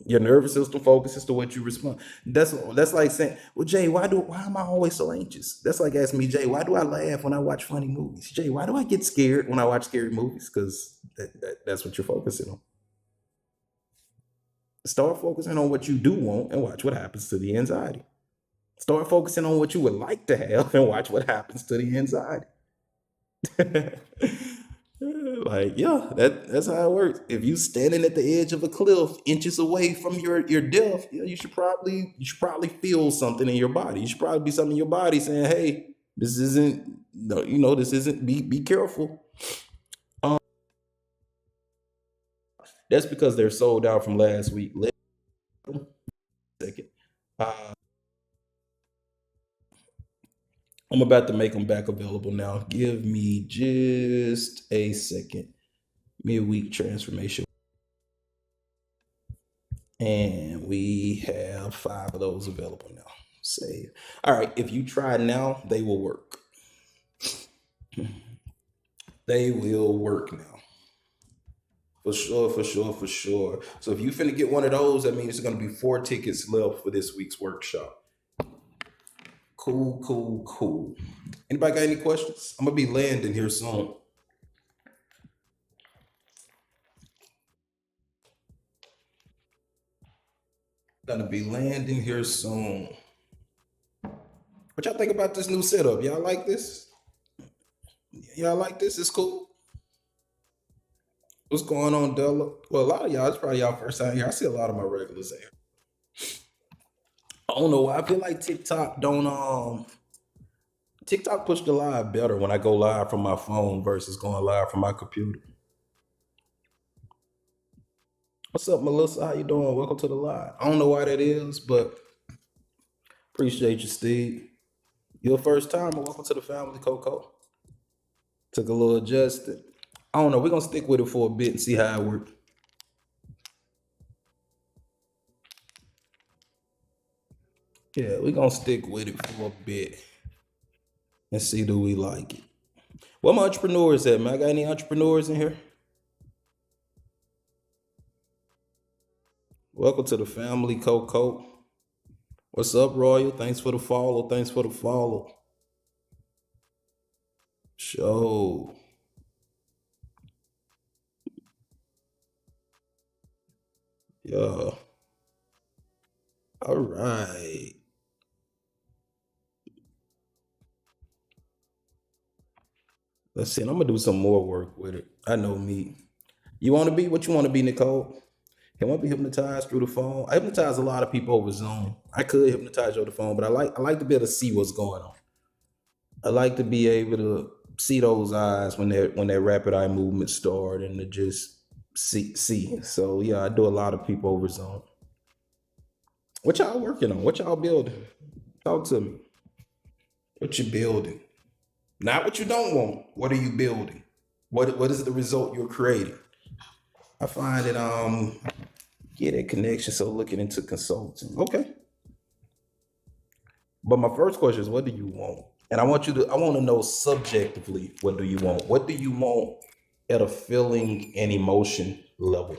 your nervous system focuses to what you respond. That's like saying, well, Jay, why am I always so anxious? That's like asking me, Jay, why do I laugh when I watch funny movies? Jay, why do I get scared when I watch scary movies? Because that's what you're focusing on. Start focusing on what you do want and watch what happens to the anxiety. Start focusing on what you would like to have and watch what happens to the anxiety. Like, yeah, that's how it works. If you standing at the edge of a cliff, inches away from your death, yeah, you should probably feel something in your body. You should probably be something in your body saying, "Hey, this isn't no, this isn't. Be careful." Um, that's because they're sold out from last week. Second, uh, I'm about to make them back available now. Give me just a second. Midweek transformation. And we have 5 of those available now. Save. All right. If you try now, they will work. They will work now. For sure, for sure, for sure. So if you finna get one of those, that means there's gonna be 4 tickets left for this week's workshop. Cool, cool, cool. Anybody got any questions? I'm gonna be landing here soon. Gonna be landing here soon. What y'all think about this new setup? Y'all like this? Y'all like this? It's cool. What's going on, Della? Well, a lot of y'all, it's probably y'all first time here. I see a lot of my regulars here. I don't know why. I feel like TikTok don't TikTok push the live better when I go live from my phone versus going live from my computer. What's up, Melissa? How you doing? Welcome to the live. I don't know why that is, but appreciate you, Steve. Your first time, welcome to the family, Coco. Took a little adjusted. I don't know. We're gonna stick with it for a bit and see how it works. Yeah, we're gonna stick with it for a bit and see do we like it. Where my entrepreneurs at, man? I got any entrepreneurs in here? Welcome to the family, Coco. What's up, Royal? Thanks for the follow. Thanks for the follow. Show. Yeah. All right. Let's see. I'm gonna do some more work with it. I know me. You want to be what you want to be, Nicole? Can I be hypnotized through the phone? I hypnotize a lot of people over Zoom. I could hypnotize you over the phone, but I like to be able to see what's going on. I like to be able to see those eyes when that rapid eye movement start and to just see. So yeah, I do a lot of people over Zoom. What y'all working on? What y'all building? Talk to me. What you building? Not what you don't want. What are you building? What is the result you're creating? I find it get that connection. So looking into consulting. Okay. But my first question is, what do you want? And I want to know subjectively, what do you want? What do you want at a feeling and emotion level?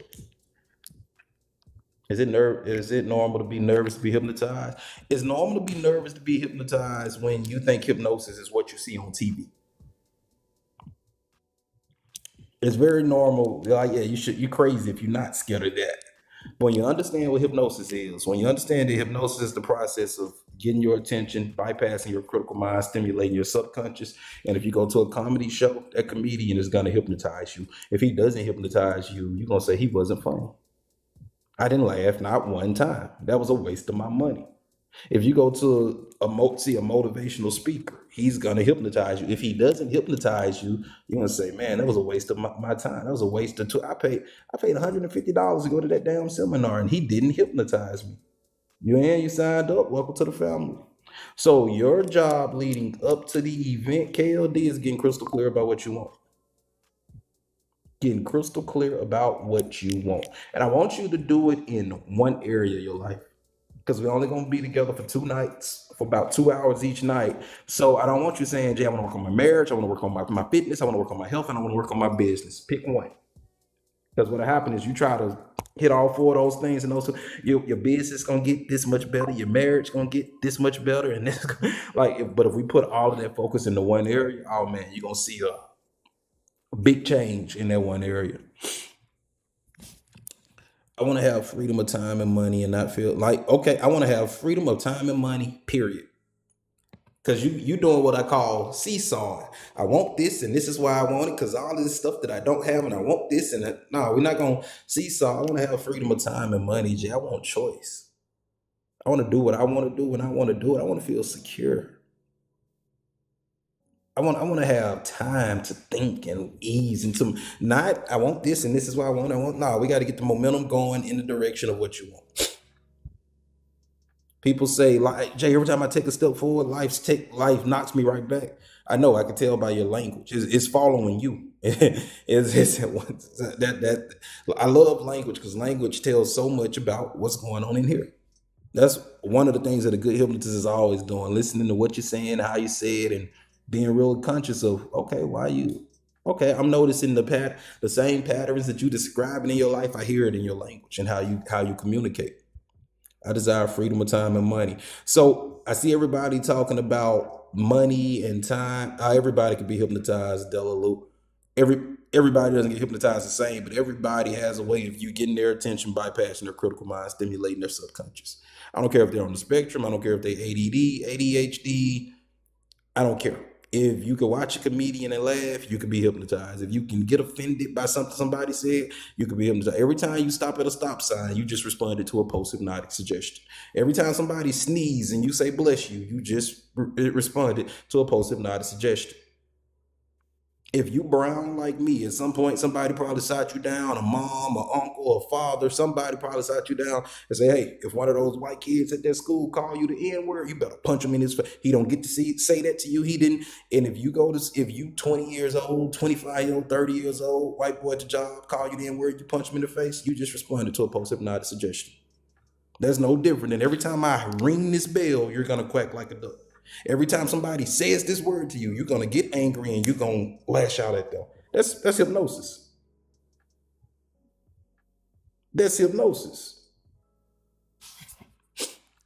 Is it normal to be nervous to be hypnotized? It's normal to be nervous to be hypnotized when you think hypnosis is what you see on TV. It's very normal. Like, yeah, you're crazy if you're not scared of that. When you understand what hypnosis is, when you understand that hypnosis is the process of getting your attention, bypassing your critical mind, stimulating your subconscious. And if you go to a comedy show, that comedian is gonna hypnotize you. If he doesn't hypnotize you, you're gonna say he wasn't funny. I didn't laugh not one time. That was a waste of my money. If you go to see a motivational speaker, he's gonna hypnotize you. If he doesn't hypnotize you, you're gonna say, "Man, that was a waste of my time. That was a waste of I paid $150 to go to that damn seminar, and he didn't hypnotize me." You signed up. Welcome to the family. So your job leading up to the event, KLD, is getting crystal clear about what you want. Getting crystal clear about what you want, and I want you to do it in one area of your life, because we're only going to be together for 2 nights, for about 2 hours each night. So I don't want you saying, Jay, I want to work on my marriage, I want to work on my fitness, I want to work on my health, and I want to work on my business. Pick one. Because what'll happen is you try to hit all four of those things, and those your business gonna get this much better, your marriage gonna get this much better, and this but if we put all of that focus into one area, oh man, you're gonna see a big change in that one area. I want to have freedom of time and money and not feel like, okay, I want to have freedom of time and money, period. Because you doing what I call seesawing. I want this and this is why I want it, because all this stuff that I don't have and I want this and that. No, we're not going to seesaw. I want to have freedom of time and money, Jay. I want choice. I want to do what I want to do when I want to do it. I want to feel secure. I want to have time to think and ease and some not I want this and this is what I want. No, we got to get the momentum going in the direction of what you want. People say, like, Jay, every time I take a step forward, life knocks me right back. I know, I can tell by your language. It's following you. That I love language, because language tells so much about what's going on in here. That's one of the things that a good hypnotist is always doing, listening to what you're saying, how you say it, and being real conscious of, okay, I'm noticing the same patterns that you describing in your life. I hear it in your language and how you communicate. I desire freedom of time and money. So I see everybody talking about money and time. Everybody can be hypnotized, Delalu. Everybody doesn't get hypnotized the same, but everybody has a way of you getting their attention, bypassing their critical mind, stimulating their subconscious. I don't care if they're on the spectrum. I don't care if they ADD, ADHD. I don't care. If you can watch a comedian and laugh, you can be hypnotized. If you can get offended by something somebody said, you can be hypnotized. Every time you stop at a stop sign, you just responded to a post-hypnotic suggestion. Every time somebody sneezes and you say bless you, you just responded to a post-hypnotic suggestion. If you brown like me, at some point somebody probably sat you down, a mom, a uncle, a father, somebody probably sat you down and say, hey, if one of those white kids at that school call you the N-word, you better punch him in his face. He don't get to say that to you. He didn't. And if you 20 years old, 25 years old, 30 years old, white boy at the job, call you the N-word, you punch him in the face, you just responded to a post-hypnotic suggestion. That's no different than every time I ring this bell, you're gonna quack like a duck. Every time somebody says this word to you, you're gonna get angry and you're gonna lash out at them. That's hypnosis. That's hypnosis.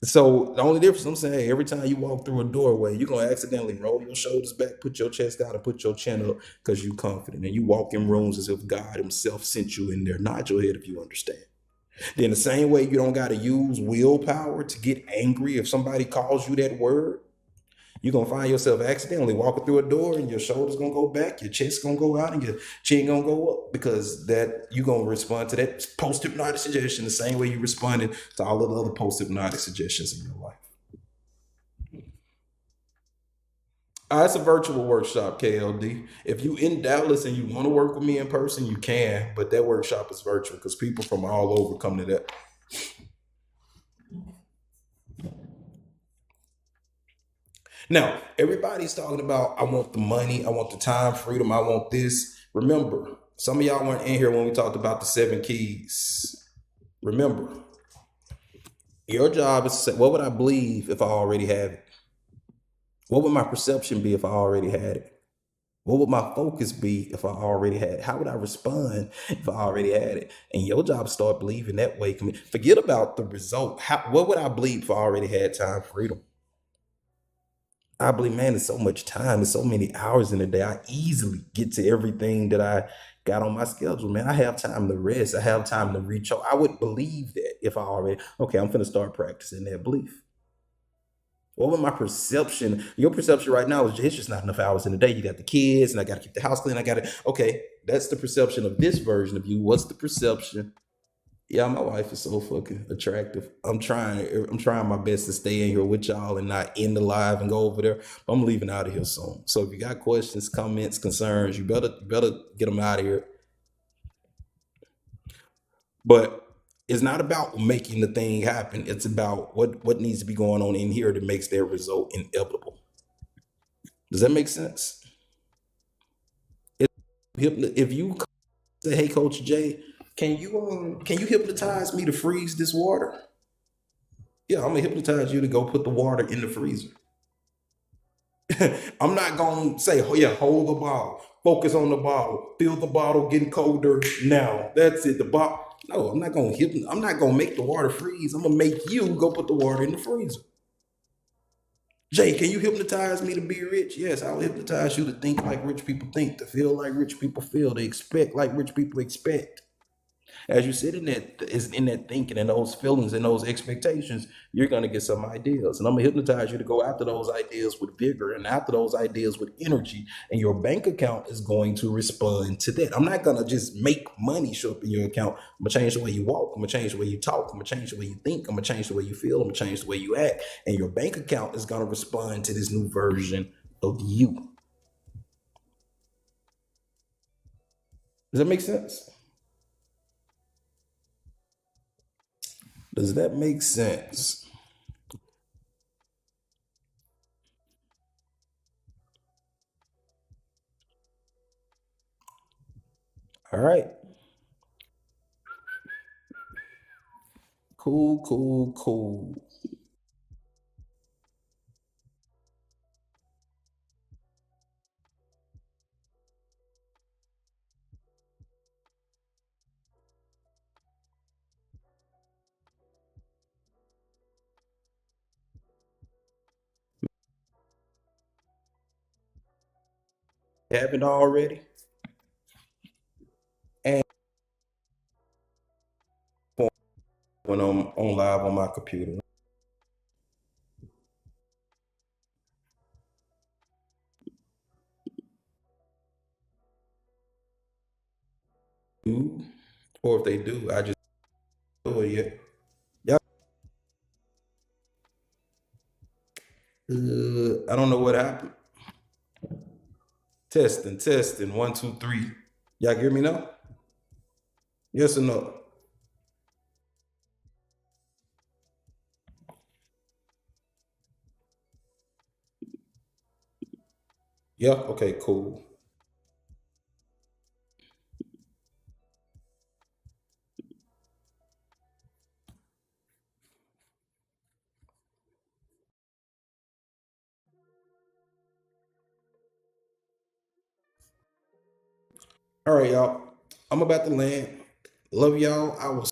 So the only difference I'm saying, hey, every time you walk through a doorway, you're gonna accidentally roll your shoulders back, put your chest out, and put your chin up because you're confident. And you walk in rooms as if God Himself sent you in there. Nod your head if you understand. Then the same way you don't gotta use willpower to get angry if somebody calls you that word. You're gonna find yourself accidentally walking through a door and your shoulders gonna go back, your chest gonna go out, and your chin gonna go up because that you're gonna respond to that post-hypnotic suggestion the same way you responded to all of the other post-hypnotic suggestions in your life. It's a virtual workshop, KLD. If you in Dallas and you want to work with me in person, you can, but that workshop is virtual because people from all over come to that. Now, everybody's talking about, I want the money, I want the time freedom, I want this. Remember, some of y'all weren't in here when we talked about the 7 keys. Remember, your job is to say, what would I believe if I already have it? What would my perception be if I already had it? What would my focus be if I already had it? How would I respond if I already had it? And your job is start believing that way. Forget about the result. What would I believe if I already had time freedom? I believe, man, there's so much time, there's so many hours in the day. I easily get to everything that I got on my schedule, man. I have time to rest. I have time to reach out. I would believe that if I already, okay, I'm finna start practicing that belief. What would my perception? Your perception right now is it's just not enough hours in the day. You got the kids, and I got to keep the house clean. I got to. Okay, that's the perception of this version of you. What's the perception? Yeah, my wife is so fucking attractive. I'm trying my best to stay in here with y'all and not end the live and go over there. But I'm leaving out of here soon. So if you got questions, comments, concerns, you better get them out of here. But it's not about making the thing happen. It's about what needs to be going on in here that makes their result inevitable. Does that make sense? If you say, "Hey, Coach Jay, can you hypnotize me to freeze this water?" Yeah, I'm gonna hypnotize you to go put the water in the freezer. I'm not gonna say, oh yeah, hold the bottle, focus on the bottle, feel the bottle getting colder now. That's it. The bottle. No, I'm not gonna make the water freeze. I'm gonna make you go put the water in the freezer. Jay, can you hypnotize me to be rich? Yes, I'll hypnotize you to think like rich people think, to feel like rich people feel, to expect like rich people expect. As you sit in that is in that thinking and those feelings and those expectations, you're gonna get some ideas. And I'm gonna hypnotize you to go after those ideas with vigor and after those ideas with energy. And your bank account is going to respond to that. I'm not gonna just make money show up in your account. I'm gonna change the way you walk, I'm gonna change the way you talk, I'm gonna change the way you think, I'm gonna change the way you feel, I'm gonna change the way you act. And your bank account is gonna respond to this new version of you. Does that make sense? Does that make sense? All right. Cool, cool, cool. Happened already. And when I'm on live on my computer. Or if they do, I just do it yet. Yeah. I don't know what happened. Testing, testing. One, two, three. Y'all hear me now? Yes or no? Yeah. Okay. Cool. All right, y'all. I'm about to land. Love y'all. I will